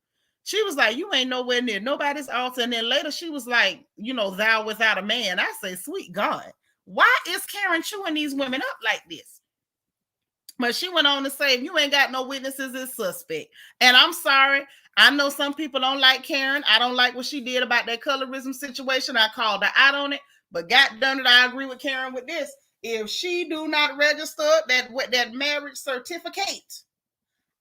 She was like, you ain't nowhere near nobody's altar. And then later she was like, thou without a man. I say, sweet God, why is Karen chewing these women up like this? But she went on to say, if you ain't got no witnesses, it's suspect. And I'm sorry. I know some people don't like Karen. I don't like what she did about that colorism situation. I called her out on it. But God done it, I agree with Karen with this. If she do not register that marriage certificate,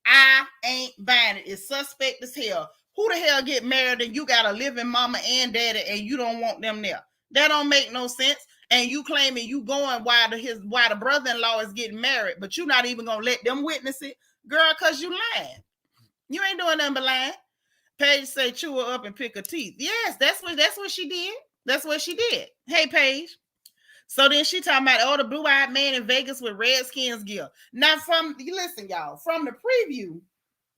I ain't buying it. It's suspect as hell. Who the hell get married and you got a living mama and daddy and you don't want them there? That don't make no sense. And you claiming you going while the brother-in-law is getting married, but you're not even gonna let them witness it, girl, because you lying. You ain't doing nothing but lying. Paige say chew her up and pick her teeth. Yes, that's what she did. That's what she did. Hey, Paige. So then she talking about, the blue-eyed man in Vegas with Redskins gear. Now, listen, y'all, from the preview,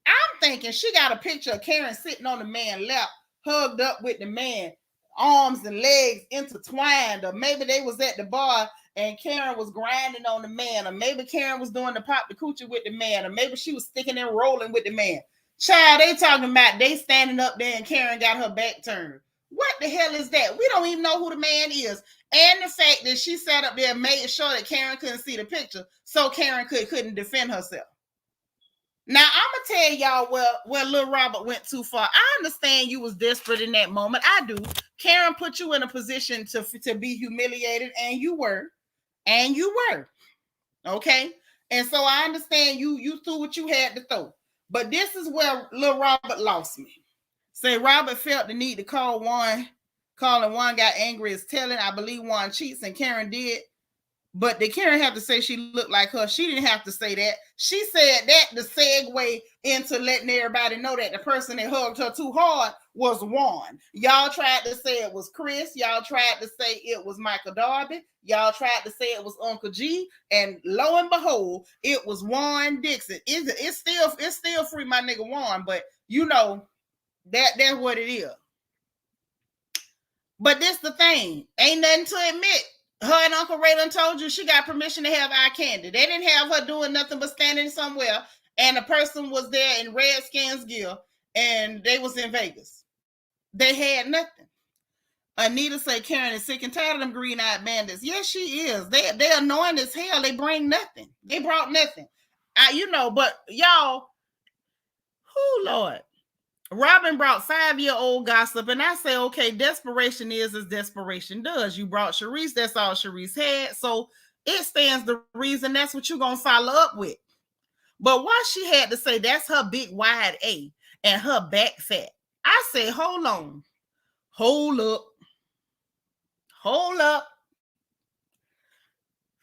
I'm thinking she got a picture of Karen sitting on the man's lap, hugged up with the man, arms and legs intertwined, or maybe they was at the bar and Karen was grinding on the man, or maybe Karen was doing the pop the coochie with the man, or maybe she was sticking and rolling with the man. Child, they talking about they standing up there and Karen got her back turned. What the hell is that? We don't even know who the man is. And the fact that she sat up there and made sure that Karen couldn't see the picture, so Karen couldn't defend herself. Now, I'm going to tell y'all where Lil Robert went too far. I understand you was desperate in that moment. I do. Karen put you in a position to be humiliated, and you were. And you were. Okay? And so I understand you threw what you had to throw. But this is where Lil Robert lost me. Say Robert felt the need to call Juan. Calling Juan got angry as telling. I believe Juan cheats, and Karen did. But did Karen have to say she looked like her? She didn't have to say that. She said that to segue into letting everybody know that the person that hugged her too hard was Juan. Y'all tried to say it was Chris. Y'all tried to say it was Michael Darby. Y'all tried to say it was Uncle G. And lo and behold, it was Juan Dixon. It's still free my nigga Juan, but that's what it is. But this the thing. Ain't nothing to admit. Her and Uncle Ray done told you she got permission to have eye candy. They didn't have her doing nothing but standing somewhere, and the person was there in Redskins gear, and they was in Vegas. They had nothing. Anita say Karen is sick and tired of them green-eyed bandits. Yes, she is. They annoying as hell. They bring nothing. They brought nothing. But y'all, who Lord? Robyn brought 5-year-old gossip, and I say, okay, desperation is as desperation does. You brought Sharice, that's all Sharice had. So it stands the reason that's what you're gonna follow up with. But why she had to say that's her big wide A and her back fat, I say, hold on. Hold up.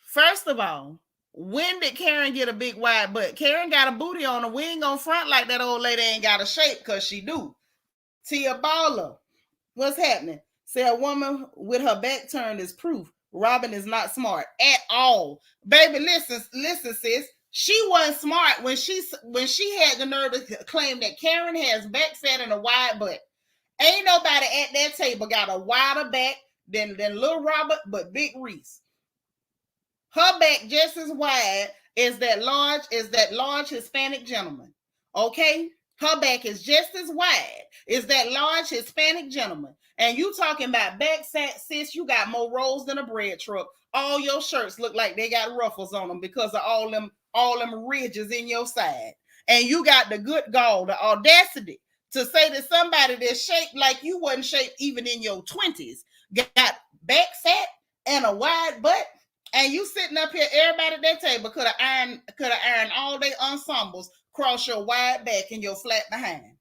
First of all, when did Karen get a big wide butt? Karen got a booty on her. We ain't gonna front like that old lady ain't got a shape, because she do. Tia Baller, what's happening? Say a woman with her back turned is proof. Robyn is not smart at all. Baby, listen, sis. She wasn't smart when she had the nerve to claim that Karen has back fat and a wide butt. Ain't nobody at that table got a wider back than little Robert, but Big Reese. Her back just as wide as that large Hispanic gentleman. Okay? Her back is just as wide as that large Hispanic gentleman. And you talking about back fat, sis, you got more rolls than a bread truck. All your shirts look like they got ruffles on them because of all them ridges in your side. And you got the good gall, the audacity to say that somebody that's shaped like you wasn't shaped even in your 20s got back fat and a wide butt. And you sitting up here, everybody at that table could have ironed all their ensembles across your wide back and your flat behind.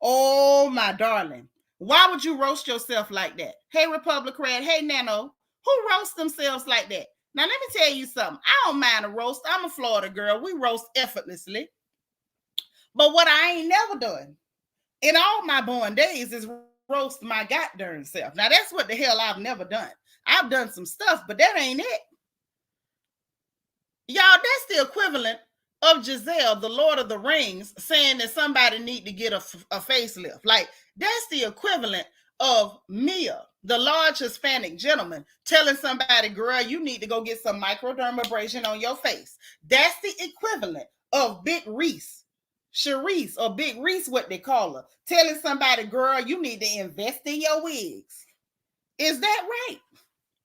Oh, my darling. Why would you roast yourself like that? Hey, Republican, hey, Nano, who roasts themselves like that? Now, let me tell you something. I don't mind a roast. I'm a Florida girl. We roast effortlessly. But what I ain't never done in all my born days is roast my goddamn self. Now, that's what the hell I've never done. I've done some stuff, but that ain't it. Y'all, that's the equivalent of Giselle, the Lord of the Rings, saying that somebody need to get a facelift. Like, that's the equivalent of Mia, the large Hispanic gentleman, telling somebody, girl, you need to go get some microdermabrasion on your face. That's the equivalent of Big Reese, Sharice, or Big Reese, what they call her, telling somebody, girl, you need to invest in your wigs. Is that right?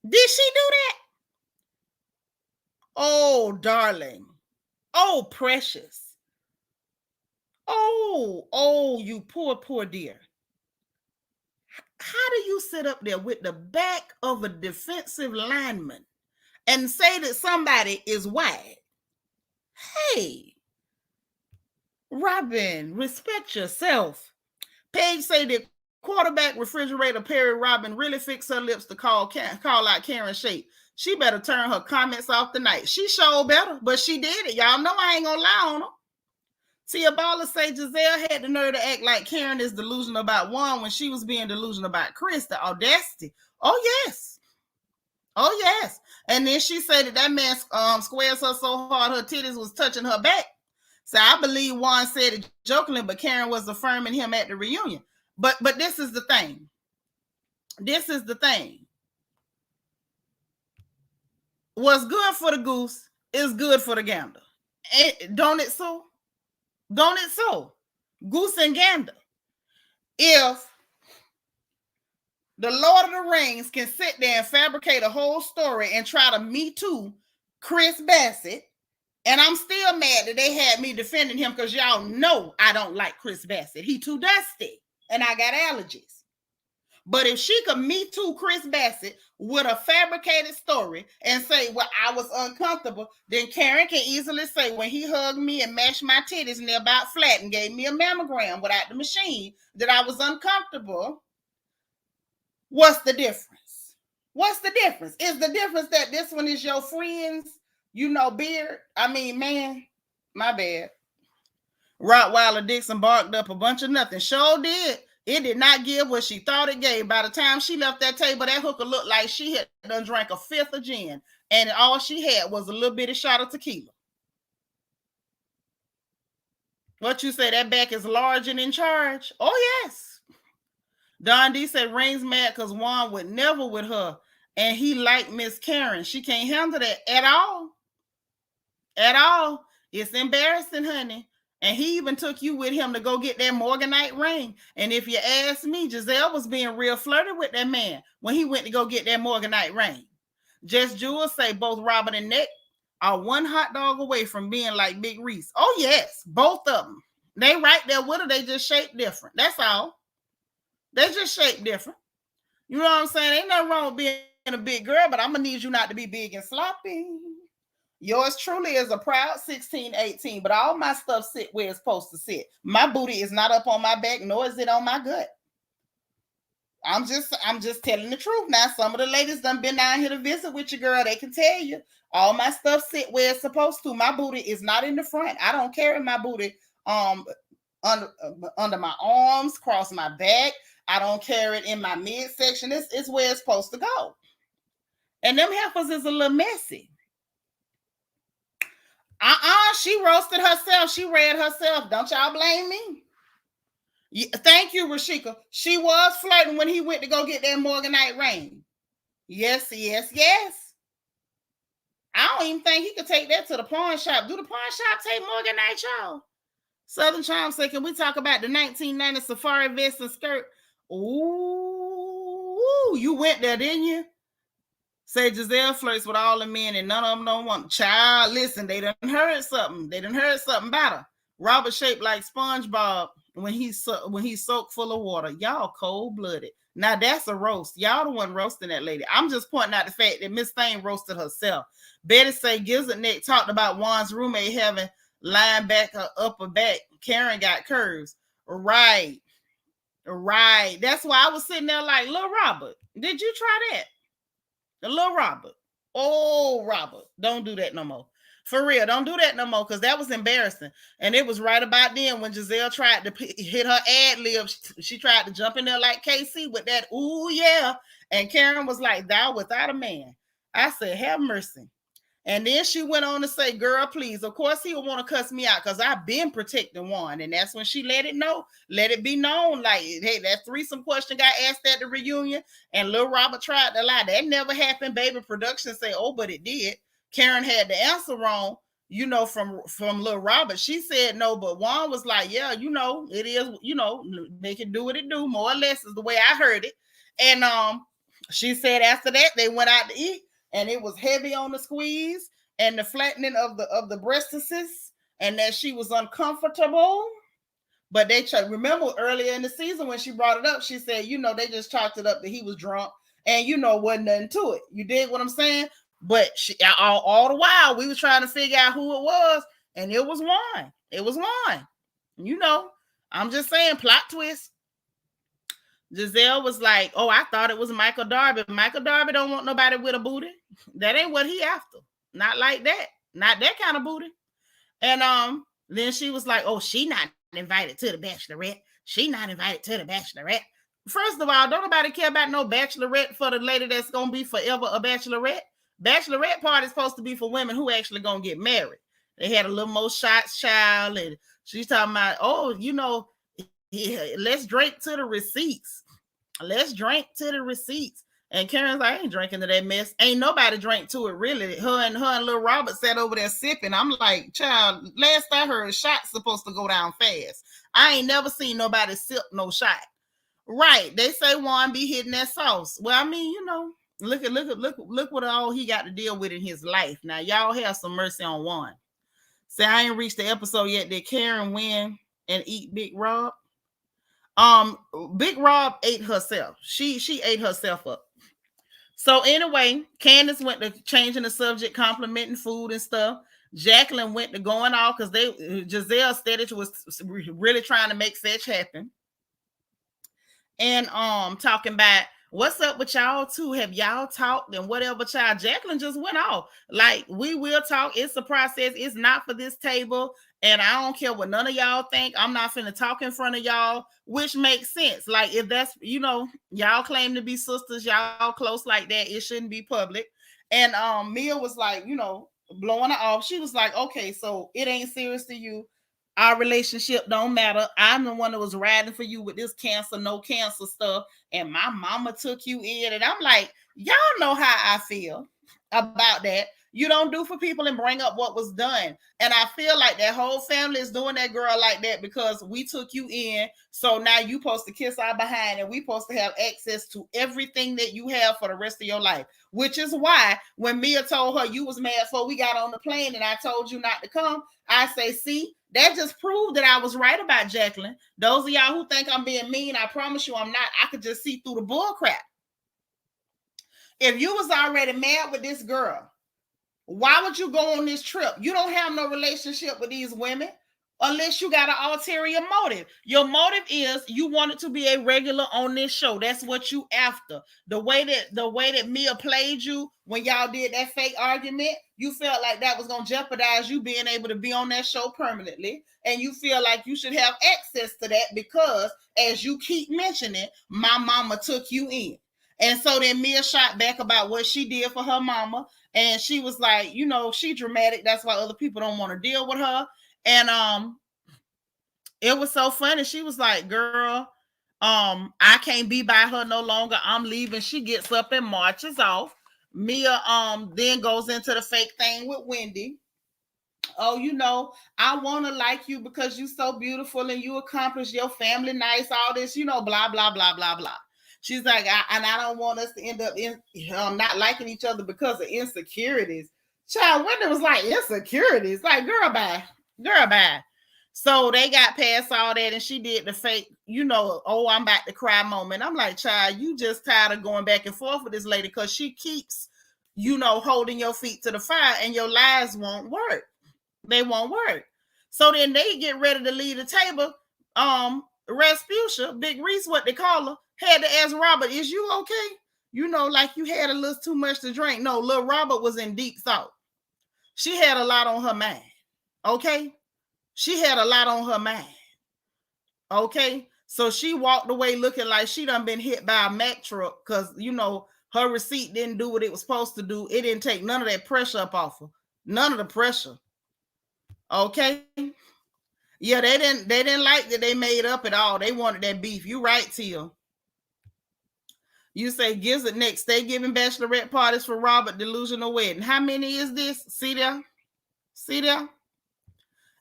Did she do that? Oh, darling. Oh, precious. Oh, you poor dear. How do you sit up there with the back of a defensive lineman and say that somebody is wide? Hey, Robyn, respect yourself. Paige say that quarterback refrigerator Perry Robyn really fixed her lips to call out Karen's shape. She better turn her comments off tonight. She sure better, but she did it. Y'all know I ain't gonna lie on her. See, a baller say Giselle had the nerve to act like Karen is delusional about Juan when she was being delusional about Chris. The audacity. Oh, yes. And then she said that man squares her so hard her titties was touching her back. So I believe Juan said it jokingly, but Karen was affirming him at the reunion. But this is the thing. What's good for the goose is good for the gander. Don't it so? Goose and gander. If the Lord of the Rings can sit there and fabricate a whole story and try to Me Too Chris Bassett, and I'm still mad that they had me defending him because y'all know I don't like Chris Bassett. He too dusty and I got allergies. But if she could Me Too Chris Bassett with a fabricated story and say, well, I was uncomfortable, then Karen can easily say, when he hugged me and mashed my titties and they're about flat and gave me a mammogram without the machine, that I was uncomfortable. What's the difference? Is the difference that this one is your friend's, beard? I mean, man, my bad. Rottweiler Dixon barked up a bunch of nothing. Sure did. It did not give what she thought it gave. By the time she left that table, that hooker looked like she had done drank a fifth of gin, and all she had was a little bitty shot of tequila. What you say, that back is large and in charge? Oh, yes. Don D said Rain's mad because Juan would never with her, and he liked Miss Karen. She can't handle that at all. It's embarrassing, honey. And he even took you with him to go get that Morganite ring. And if you ask me, Giselle was being real flirty with that man when he went to go get that Morganite ring. Just Jewel say both Robyn and Nick are one hot dog away from being like Big Reese. Oh, yes, both of them. They right there with her. They just shape different. That's all. They just shape different. You know what I'm saying? Ain't nothing wrong with being a big girl, but I'm going to need you not to be big and sloppy. Yours truly is a proud 16, 18, but all my stuff sit where it's supposed to sit. My booty is not up on my back, nor is it on my gut. I'm just telling the truth. Now, some of the ladies done been down here to visit with your girl. They can tell you all my stuff sit where it's supposed to. My booty is not in the front. I don't carry my booty under my arms, across my back. I don't carry it in my midsection. It's where it's supposed to go. And them heifers is a little messy. She roasted herself. She read herself. Don't y'all blame me. Thank you, Rashika. She was flirting when he went to go get that Morganite ring. Yes. I don't even think he could take that to the pawn shop. Do the pawn shop take Morganite, y'all? Southern Charm say, can we talk about the 1990 safari vest and skirt? Ooh, you went there, didn't you? Say Giselle flirts with all the men and none of them don't want. Child, listen, they done heard something. They done heard something about her. Robert shaped like SpongeBob when he's soaked full of water. Y'all cold-blooded. Now that's a roast. Y'all the one roasting that lady. I'm just pointing out the fact that Miss Thane roasted herself. Betty say Gizzard Neck talked about Juan's roommate having linebacker upper back. Karen got curves. Right. That's why I was sitting there like, Lil Robert, did you try that? The little Robert. Oh, Robert, don't do that no more. For real, don't do that no more, because that was embarrassing. And it was right about then when Giselle tried to hit her ad lib. She tried to jump in there like KC with that, ooh, yeah. And Karen was like, thou without a man. I said, have mercy. And then she went on to say, girl, please. Of course, he'll want to cuss me out because I've been protecting Juan. And that's when she let it be known. Like, hey, that threesome question got asked at the reunion. And Lil Robert tried to lie. That never happened. Baby production say, oh, but it did. Karen had the answer wrong, from Lil Robert. She said no, but Juan was like, yeah, it is, they can do what it do. More or less is the way I heard it. And she said after that, they went out to eat. And it was heavy on the squeeze and the flattening of the breastises, and that she was uncomfortable. But they remember earlier in the season when she brought it up, she said, they just chalked it up that he was drunk and, wasn't nothing to it. You dig what I'm saying? But all the while, we was trying to figure out who it was, and it was Juan. It was Juan. I'm just saying, plot twist. Giselle was like, oh, I thought it was Michael Darby. Michael Darby don't want nobody with a booty. That ain't what he after. Not like that. Not that kind of booty. And then she was like, oh, she not invited to the bachelorette. She not invited to the bachelorette. First of all, don't nobody care about no bachelorette for the lady that's going to be forever a bachelorette. Bachelorette party is supposed to be for women who actually going to get married. They had a little more shots, child. And she's talking about, oh, yeah, let's drink to the receipts. Let's drink to the receipts. And Karen's like, I ain't drinking to that mess. Ain't nobody drank to it, really. Her and Lil Robert sat over there sipping. I'm like, child, last I heard, shots supposed to go down fast. I ain't never seen nobody sip no shot. Right. They say Juan be hitting that sauce. Well, I mean, look what all he got to deal with in his life. Now, y'all have some mercy on Juan. Say, I ain't reached the episode yet. Did Karen win and eat Big Rob? Big Rob ate herself. She ate herself up. So anyway, Candace went to changing the subject, complimenting food and stuff. Jacqueline went to going off because Giselle Steadich was really trying to make fetch happen. And talking about what's up with y'all too. Have y'all talked and whatever, child? Jacqueline just went off. Like, we will talk. It's a process. It's not for this table. And I don't care what none of y'all think. I'm not finna talk in front of y'all, which makes sense. Like, if that's, y'all claim to be sisters, y'all close like that, it shouldn't be public. And Mia was like, blowing her off. She was like, okay, so it ain't serious to you. Our relationship don't matter. I'm the one that was riding for you with this cancer, no cancer stuff. And my mama took you in. And I'm like, y'all know how I feel about that. you don't do for people and bring up what was done. And I feel like that whole family is doing that girl like that because we took you in. So now you supposed to kiss our behind and we supposed to have access to everything that you have for the rest of your life. Which is why when Mia told her you was mad before we got on the plane and I told you not to come, I say, see, that just proved that I was right about Jacqueline. Those of y'all who think I'm being mean, I promise you I'm not. I could just see through the bull crap. If you was already mad with this girl, why would you go on this trip? You don't have no relationship with these women unless you got an ulterior motive. Your motive is you wanted to be a regular on this show. That's what you after. The way that Mia played you when y'all did that fake argument, you felt like that was going to jeopardize you being able to be on that show permanently. And you feel like you should have access to that because, as you keep mentioning, my mama took you in. And so then Mia shot back about what she did for her mama. And she was like, you know, she dramatic. That's why other people don't want to deal with her. And it was so funny. She was like, girl, I can't be by her no longer. I'm leaving. She gets up and marches off. Mia then goes into the fake thing with Wendy. Oh, you know, I want to like you because you're so beautiful and you accomplish your family nice, all this, you know, blah, blah, blah, blah, blah. She's like, I don't want us to end up not liking each other because of insecurities. Child, Wendy was like, insecurities? Like, girl, bye. Girl, bye. So they got past all that and she did the fake, you know, oh, I'm about to cry moment. I'm like, child, you just tired of going back and forth with this lady because she keeps, you know, holding your feet to the fire and your lies won't work. They won't work. So then they get ready to leave the table. Rasputia, Big Reese, what they call her, had to ask Robert, is you okay? You know, like you had a little too much to drink. No, little Robert was in deep thought. She had a lot on her mind. Okay? She had a lot on her mind. Okay? So she walked away looking like she done been hit by a Mack truck because, you know, her receipt didn't do what it was supposed to do. It didn't take none of that pressure up off her. None of the pressure. Okay? Yeah, they didn't like that they made up at all. They wanted that beef. You right, Tia. You say Gizzard next. They giving bachelorette parties for Robert delusional wedding. How many is this? See there? See there?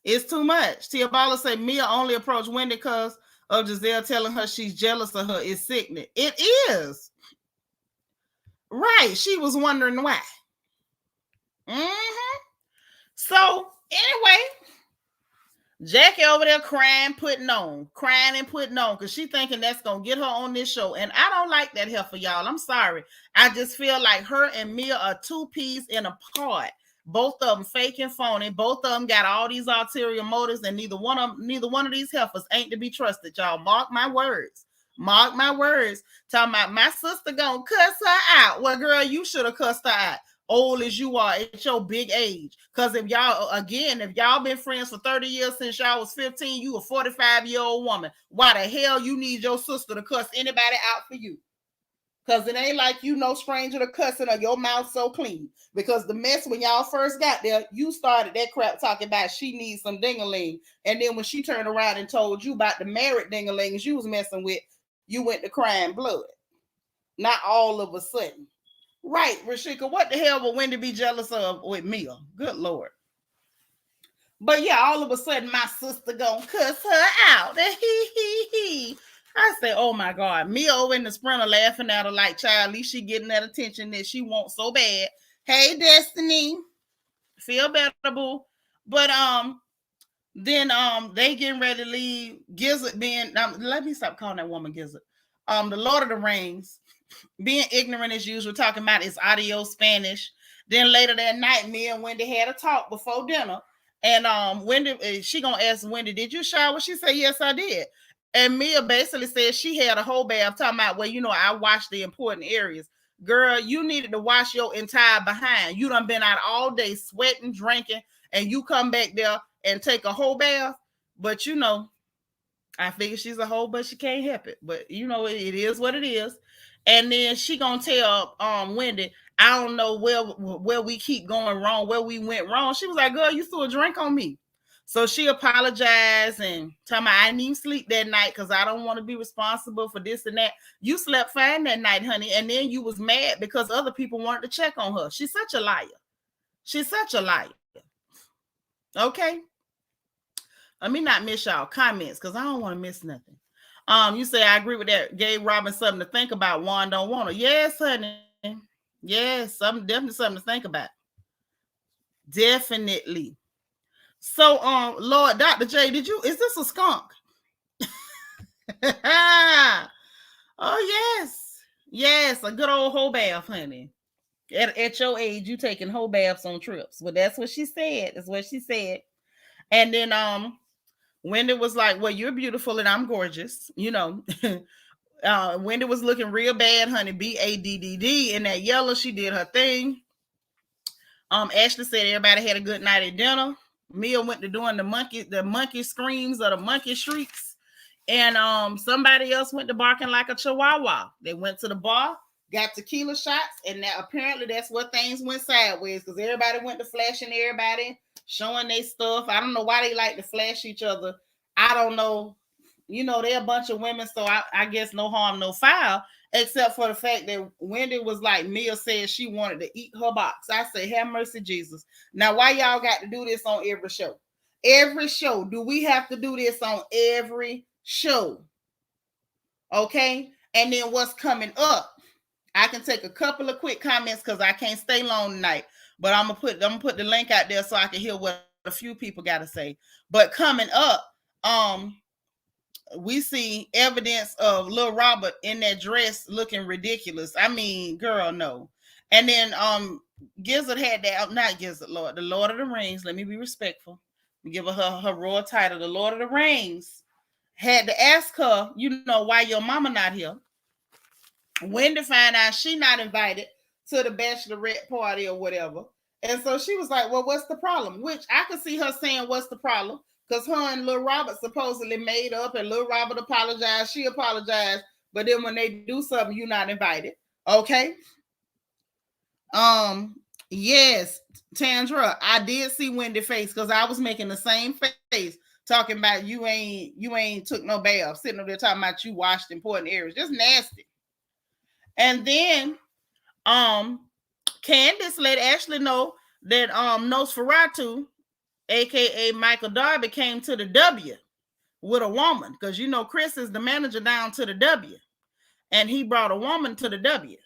It's too much. Tia Bala say Mia only approached Wendy because of Giselle telling her she's jealous of her. It's sickening. It is. Right. She was wondering why. So anyway, Jackie over there crying and putting on because she thinking that's going to get her on this show. And I don't like that heifer, y'all. I'm sorry. I just feel like her and Mia are two peas in a pod. Both of them fake and phony. Both of them got all these ulterior motives, and neither one of these heifers ain't to be trusted, y'all. Mark my words. Mark my words. Talking about my sister going to cuss her out. Well, girl, you should have cussed her out. Old as you are at your big age. Because if y'all been friends for 30 years since y'all was 15, you a 45-year-old woman. Why the hell you need your sister to cuss anybody out for you? Because it ain't like you no stranger to cussing or your mouth so clean. Because the mess when y'all first got there, you started that crap talking about she needs some ding-a-ling. And then when she turned around and told you about the married ding-a-lings you was messing with, you went to crying blood. Not all of a sudden. Right, Rashika, what the hell would Wendy be jealous of with Mia? Good Lord. But yeah, all of a sudden, my sister gonna cuss her out. I say, oh my God. Mia over in the Sprinter laughing at her like, child, at least she getting that attention that she wants so bad. Hey, Destiny. Feel better, boo. But then they getting ready to leave. Gizzard being, let me stop calling that woman Gizzard. The Lord of the Rings. Being ignorant as usual, talking about his audio Spanish. Then later that night, me and Wendy had a talk before dinner. And Wendy, she gonna ask Wendy, did you shower? She said, yes, I did. And Mia basically said she had a whole bath talking about, well, you know, I washed the important areas. Girl, you needed to wash your entire behind. You done been out all day sweating, drinking, and you come back there and take a whole bath. But you know, I figure she's a hoe, but she can't help it. But you know, it is what it is. And then she gonna tell Wendy, I don't know where we keep going wrong, where we went wrong. She was like, girl, you threw a drink on me. So she apologized and told me I didn't even sleep that night because I don't want to be responsible for this and that. You slept fine that night, honey. And then you was mad because other people wanted to check on her. She's such a liar. She's such a liar. Okay. Let me not miss y'all comments because I don't want to miss nothing. You say I agree with that. Gave Robyn something to think about. Juan don't want her. Yes, honey. Yes, definitely something to think about. Definitely. So, Lord, Dr. J, is this a skunk? Oh, yes. Yes, a good old whole bath, honey. At your age, you taking whole baths on trips. Well, that's what she said. That's what she said. And then Wendy was like, well, you're beautiful and I'm gorgeous. You know, Wendy was looking real bad, honey. BADDD in that yellow. She did her thing. Ashley said everybody had a good night at dinner. Mia went to doing the monkey screams or the monkey shrieks. And somebody else went to barking like a chihuahua. They went to the bar, got tequila shots, and now apparently that's where things went sideways because everybody went to flashing everybody, showing their stuff. I don't know why they like to flash each other. I don't know. You know, they're a bunch of women, so I guess no harm, no foul, except for the fact that Wendy was like, Mia said she wanted to eat her box. I say, have mercy, Jesus. Now, why y'all got to do this on every show? Every show. Do we have to do this on every show? Okay? And then what's coming up? I can take a couple of quick comments because I can't stay long tonight. But I'm gonna put the link out there so I can hear what a few people got to say. But coming up, we see evidence of Lil Robert in that dress looking ridiculous. I mean, girl, no. And then Gizzard had that, not Gizzard, Lord, the Lord of the Rings. Let me be respectful. Give her royal title. The Lord of the Rings had to ask her, you know, why your mama not here? When to find out she not invited to the bachelorette party or whatever. And so she was like, well, what's the problem? Which I could see her saying, what's the problem? Because her and Lil Robert supposedly made up and Lil Robert apologized. She apologized. But then when they do something, you're not invited. Okay. Yes, Tandra, I did see Wendy face because I was making the same face talking about you ain't took no bath, sitting up there talking about you washed important areas. Just nasty. And then Candace let Ashley know that Nosferatu, aka Michael Darby, came to the W with a woman because you know Chris is the manager down to the W, and he brought a woman to the W.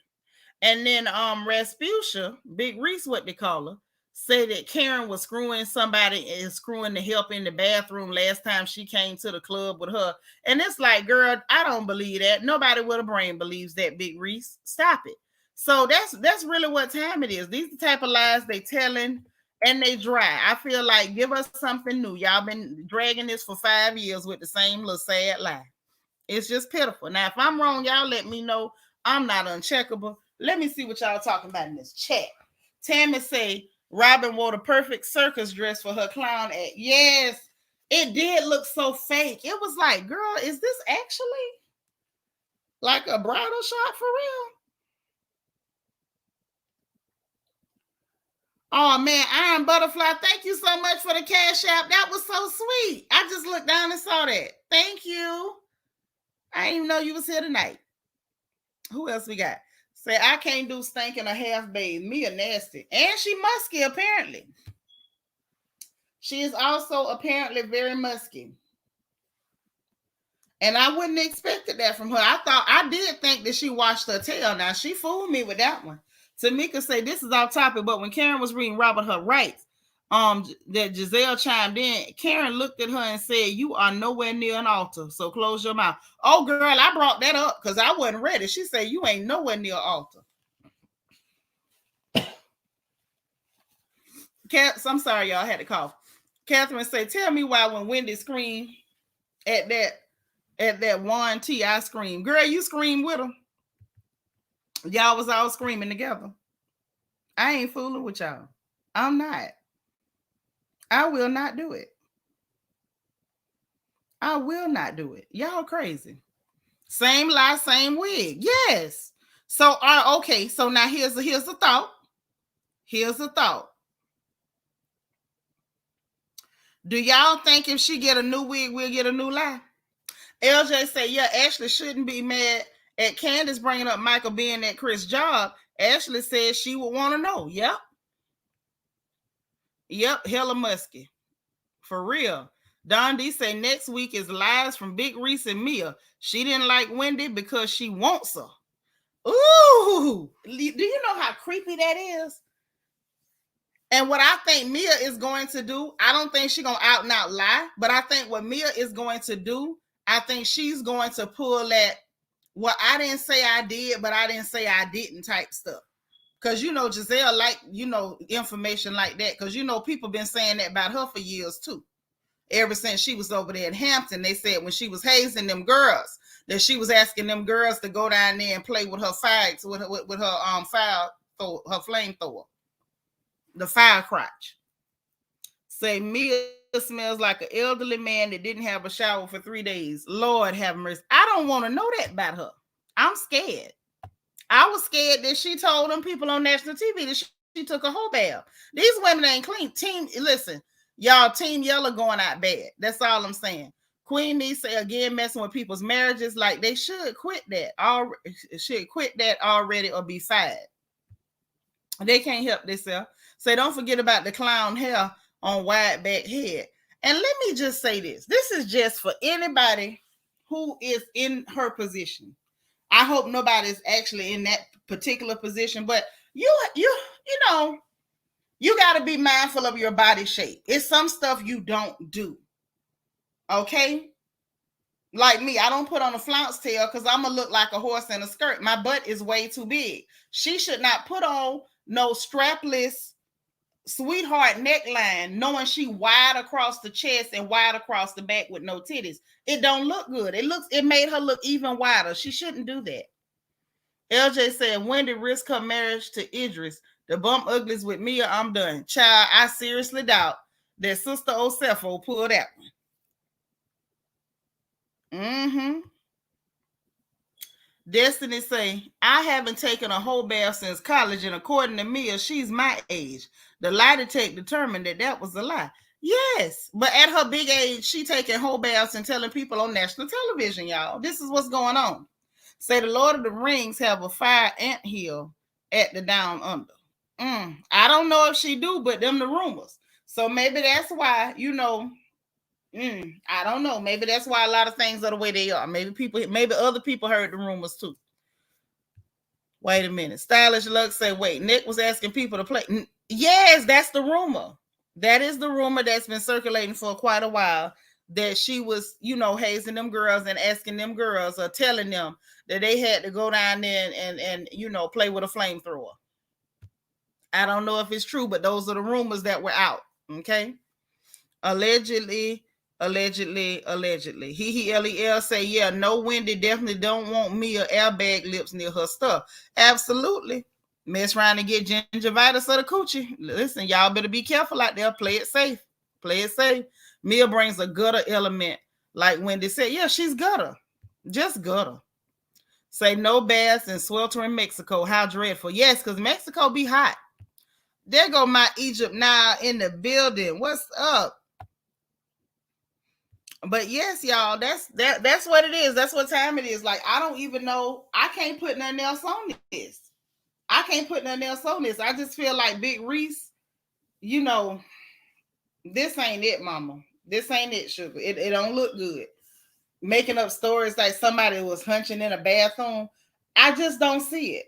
And then Rasputia, Big Reese, what they call her, said that Karen was screwing somebody and screwing the help in the bathroom last time she came to the club with her. And it's like, girl, I don't believe that. Nobody with a brain believes that, Big Reese. Stop it. So that's really what time it is. These are the type of lies they telling and they dry. I feel like give us something new. Y'all been dragging this for 5 years with the same little sad lie. It's just pitiful. Now, if I'm wrong, y'all let me know. I'm not uncheckable. Let me see what y'all talking about in this chat. Tammy say Robyn wore the perfect circus dress for her clown act. Yes, it did look so fake. It was like, girl, is this actually like a bridal shot for real? Oh man, Iron Butterfly, thank you so much for the cash app. That was so sweet. I just looked down and saw that. Thank you. I didn't even know you was here tonight. Who else we got? Say, I can't do stinking a half bathe. Mia nasty. And she musky, apparently. She is also apparently very musky. And I wouldn't have expected that from her. I did think that she washed her tail. Now, she fooled me with that one. Tamika say, this is off topic, but when Karen was reading Robert her rights, that Giselle chimed in, Karen looked at her and said, you are nowhere near an altar, so close your mouth. Oh, girl, I brought that up because I wasn't ready. She said, you ain't nowhere near an altar. I'm sorry, y'all, I had to cough. Catherine said, tell me why when Wendy screamed at that Juan T, I screamed. Girl, you screamed with her. Y'all was all screaming together. I ain't fooling with y'all. I'm not. I will not do it. I will not do it. Y'all crazy. Same lie, same wig. Yes. So, okay. So now here's the thought. Here's the thought. Do y'all think if she get a new wig, we'll get a new lie? LJ say, yeah, Ashley shouldn't be mad at Candace bringing up Michael being at Chris' job. Ashley said she would want to know. Yep. Yep, hella musky. For real. Don D say next week is lies from Big Reese and Mia. She didn't like Wendy because she wants her. Ooh, do you know how creepy that is? And what I think Mia is going to do, I don't think she's going to out and out lie, but I think what Mia is going to do, I think she's going to pull that, well, I didn't say I did, but I didn't say I didn't type stuff. Because, you know, Giselle like, you know, information like that. Because, you know, people been saying that about her for years, too. Ever since she was over there in Hampton, they said when she was hazing them girls, that she was asking them girls to go down there and play with her fags, with her fire, her flamethrower, the fire crotch. Say Mia smells like an elderly man that didn't have a shower for 3 days. Lord have mercy. I don't want to know that about her. I'm scared. I was scared that she told them people on national TV that she took a whole bath. These women ain't clean. Listen, y'all, Team Yellow going out bad. That's all I'm saying. Queen needs to again messing with people's marriages. Like they should quit that. Already or be fired. They can't help themselves. So don't forget about the clown hair on wide back head. And let me just say this. This is just for anybody who is in her position. I hope nobody's actually in that particular position, but you know, you got to be mindful of your body shape. It's some stuff you don't do. Okay? Like me, I don't put on a flounce tail because I'm going to look like a horse in a skirt. My butt is way too big. She should not put on no strapless sweetheart neckline knowing she wide across the chest and wide across the back with no titties. It don't look good. It made her look even wider. She shouldn't do that. LJ said Wendy risked her marriage to Idris. The bump uglies with Mia, I'm done. Child, I seriously doubt that Sister Osefo pulled that one. Mm-hmm. Destiny say, I haven't taken a whole bath since college, and according to Mia, she's my age. The lie detector determined that was a lie. Yes, but at her big age, she taking whole baths and telling people on national television, y'all. This is what's going on. Say the Lord of the Rings have a fire anthill at the down under. I don't know if she do, but them the rumors. So maybe that's why, you know, I don't know. Maybe that's why a lot of things are the way they are. Maybe other people heard the rumors too. Wait a minute. Stylish Lux say, wait, Nick was asking people to play. Yes, that's the rumor. That is the rumor that's been circulating for quite a while, that she was, you know, hazing them girls and asking them girls or telling them that they had to go down there and you know, play with a flamethrower. I don't know if it's true, but those are the rumors that were out. Okay. Allegedly. He LEL say, yeah, no, Wendy definitely don't want Mia airbag lips near her stuff. Absolutely. Mess around and get gingivitis of the coochie. Listen, y'all better be careful out there. Play it safe. Mia brings a gutter element. Like Wendy said, yeah, she's gutter. Just gutter. Say no baths in sweltering Mexico. How dreadful. Yes, because Mexico be hot. There go my Egypt now in the building. What's up? But yes, y'all, that's what it is. That's what time it is. Like, I don't even know. I can't put nothing else on this. I just feel like Big Reese, you know, this ain't it, mama. This ain't it, sugar. It don't look good. Making up stories like somebody was hunching in a bathroom. I just don't see it.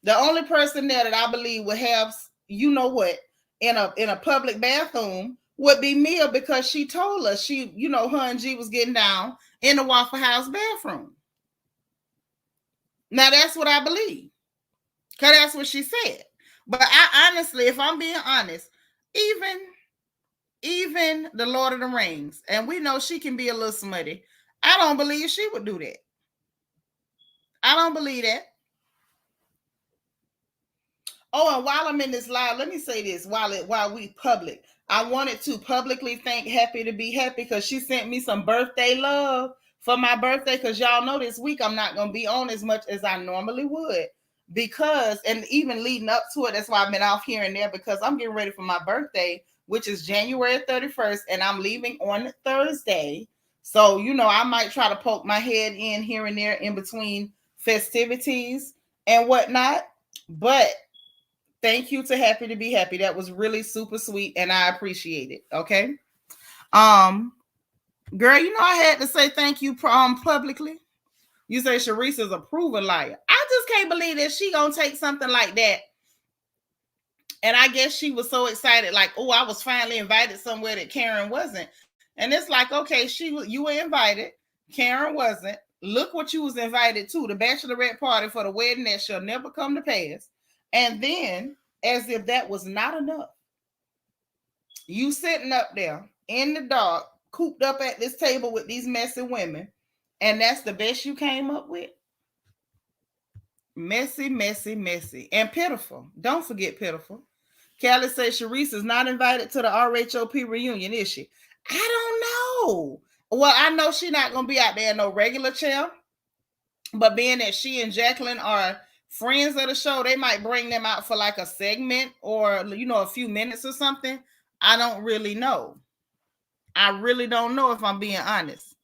The only person there that I believe would have, you know what, in a public bathroom would be Mia, because she told us she, you know, her and G was getting down in the Waffle House bathroom. Now that's what I believe, because that's what she said. But I honestly, if I'm being honest, even the Lord of the Rings, and we know she can be a little smutty, I don't believe she would do that. I don't believe that. Oh, and while I'm in this live, let me say this while we public. I wanted to publicly thank Happy to Be Happy, because she sent me some birthday love for my birthday, because y'all know this week I'm not going to be on as much as I normally would, because, and even leading up to it, that's why I've been off here and there, because I'm getting ready for my birthday, which is January 31st, and I'm leaving on Thursday. So, you know, I might try to poke my head in here and there in between festivities and whatnot, but Thank you to Happy to Be Happy. That was really super sweet, and I appreciate it. Okay. Um, Girl, you know I had to say thank you publicly. You say Sharice is a proven liar. I just can't believe that she gonna take something like that. And I guess she was so excited, like, oh, I was finally invited somewhere that Karen wasn't. And it's like, okay, you were invited, Karen wasn't. Look what you was invited to, the bachelorette party for the wedding that shall never come to pass. And then, as if that was not enough, you sitting up there in the dark, cooped up at this table with these messy women, and that's the best you came up with? Messy, messy, messy, and pitiful. Don't forget pitiful. Callie says Sharice is not invited to the RHOP reunion, is she? I don't know. Well, I know she's not going to be out there in no regular chair, but being that she and Jacqueline are friends of the show, they might bring them out for like a segment or, you know, a few minutes or something. I don't really know. I really don't know, if I'm being honest.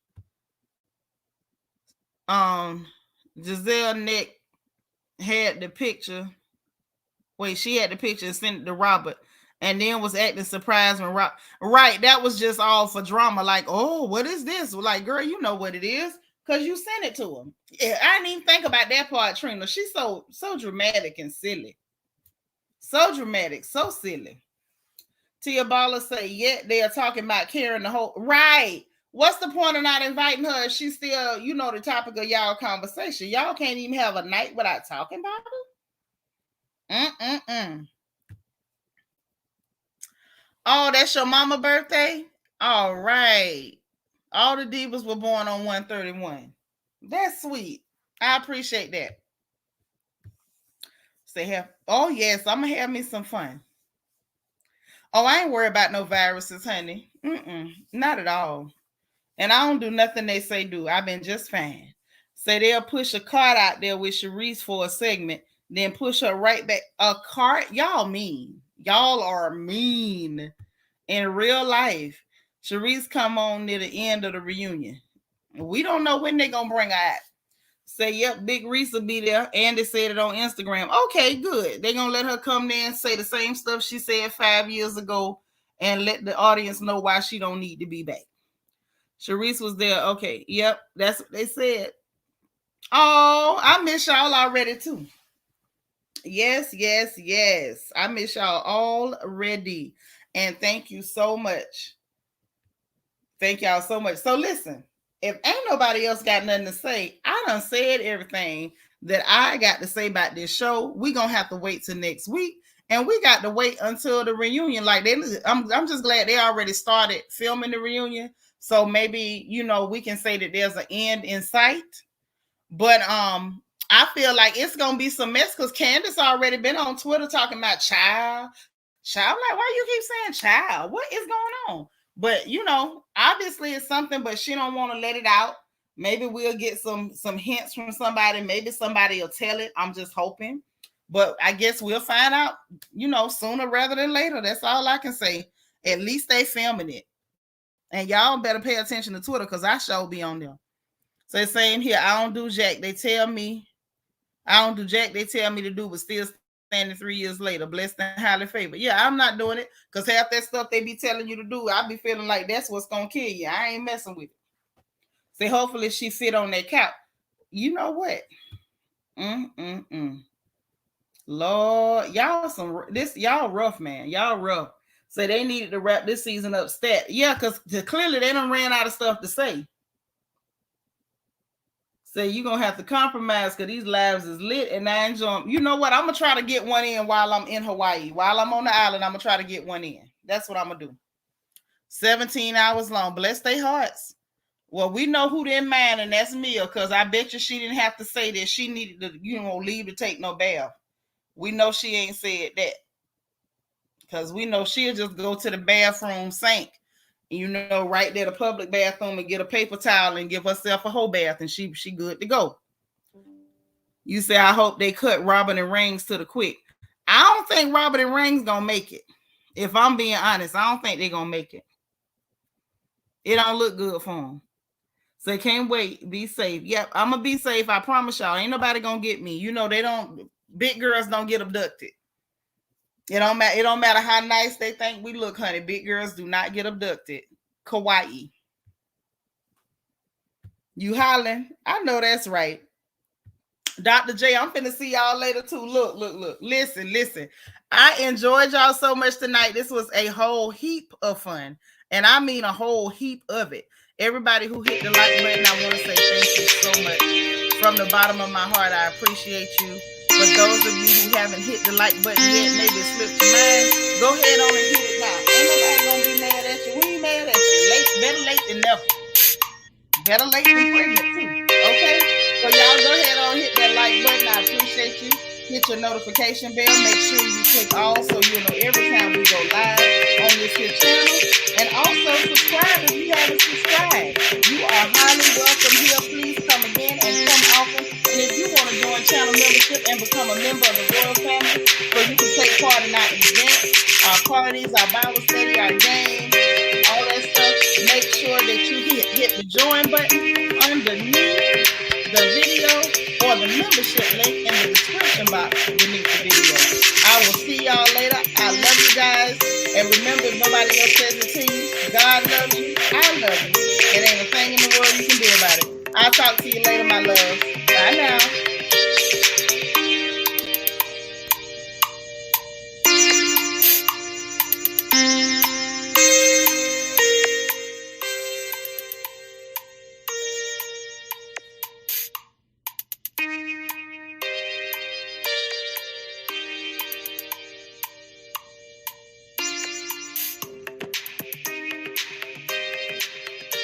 Giselle Nick had the picture. Wait, she had the picture and sent it to Robert, and then was acting surprised when right, that was just all for drama. Like, oh, what is this? Like, girl, you know what it is because you sent it to him. Yeah, I didn't even think about that part, Trina. She's so dramatic and silly. So dramatic, so silly. Tia Balla say, yeah, they are talking about Karen the whole right. What's the point of not inviting her if she's still, you know, the topic of y'all conversation? Y'all can't even have a night without talking about her? Oh, that's your mama birthday? All right. All the divas were born on 131. That's sweet. I appreciate that. Say, oh, yes, I'm going to have me some fun. Oh, I ain't worried about no viruses, honey. Not at all. And I don't do nothing they say do. I've been just fine. Say they'll push a cart out there with Sharice for a segment, then push her right back. A cart? Y'all mean. Y'all are mean. In real life, Sharice come on near the end of the reunion. We don't know when they're going to bring her out. Say, yep, Big Reese will be there. Andy said it on Instagram. Okay, good. They're going to let her come there and say the same stuff she said 5 years ago and let the audience know why she don't need to be back. Sharice was there. Okay, yep, that's what they said. Oh, I miss y'all already too. Yes. I miss y'all already. And thank you so much. Thank y'all so much. So listen, if ain't nobody else got nothing to say, I done said everything that I got to say about this show. We gonna have to wait till next week, and we got to wait until the reunion. Like I'm just glad they already started filming the reunion, so maybe, you know, we can say that there's an end in sight. But I feel like it's gonna be some mess because Candace already been on Twitter talking about child. I'm like, why you keep saying child? What is going on? But, you know, obviously it's something, but she don't want to let it out. Maybe we'll get some hints from somebody. Maybe somebody will tell it. I'm just hoping. But I guess we'll find out, you know, sooner rather than later. That's all I can say. At least they filming it. And y'all better pay attention to Twitter because I sure be on there. So it's saying here, I don't do jack. They tell me I don't do jack. They tell me to do, but still standing 3 years later, blessed and highly favored. Yeah, I'm not doing it because half that stuff they be telling you to do, I be feeling like that's what's gonna kill you. I ain't messing with it. Say, hopefully she fit on that couch. You know what? Lord, y'all rough, man. Y'all rough. So they needed to wrap this season up stat. Yeah, because clearly they done ran out of stuff to say. Say you're gonna have to compromise because these lives is lit and I enjoy. You know what? I'm gonna try to get one in while I'm in Hawaii. While I'm on the island, I'm gonna try to get one in. That's what I'm gonna do. 17 hours long. Bless their hearts. Well, we know who they're mine, and that's Mia, because I bet you she didn't have to say that she needed to, you know, leave to take no bath. We know she ain't said that. Because we know she'll just go to the bathroom sink, you know, right there, the public bathroom, and get a paper towel and give herself a whole bath, and she good to go. You say, I hope they cut Robyn and Rings to the quick. I don't think Robyn and Rings gonna make it. If I'm being honest, I don't think they're gonna make it. It don't look good for them. So can't wait. Be safe. Yep, I'm gonna be safe. I promise y'all. Ain't nobody gonna get me. You know, they don't, big girls don't get abducted. It don't matter. It don't matter how nice they think we look, honey. Big girls do not get abducted. Kawaii. You hollering? I know that's right. Dr. J, I'm finna see y'all later too. Look. Listen. I enjoyed y'all so much tonight. This was a whole heap of fun. And I mean a whole heap of it. Everybody who hit the like button, I want to say thank you so much. From the bottom of my heart, I appreciate you. For those of you who haven't hit the like button yet, maybe it slipped your mind, go ahead on and hit it now. Ain't nobody gonna be mad at you. We ain't mad at you. Better late than never. Better late than pregnant too. Okay? So y'all go ahead on hit that like button. I appreciate you. Hit your notification bell. Make sure you click all so you'll know every time we go live on this here channel. And also subscribe if you haven't subscribed. You are highly welcome here. Please come again and come often. And if you want to join channel membership and become a member of the royal family, so you can take part in our events, our parties, our Bible study, our games, all that stuff, make sure that you hit the join button underneath the video or the membership link in the description box beneath the video. I will see y'all later. I love you guys. And remember, if nobody else says it to you, God loves you. I love you. It ain't a thing in the world you can do about it. I'll talk to you.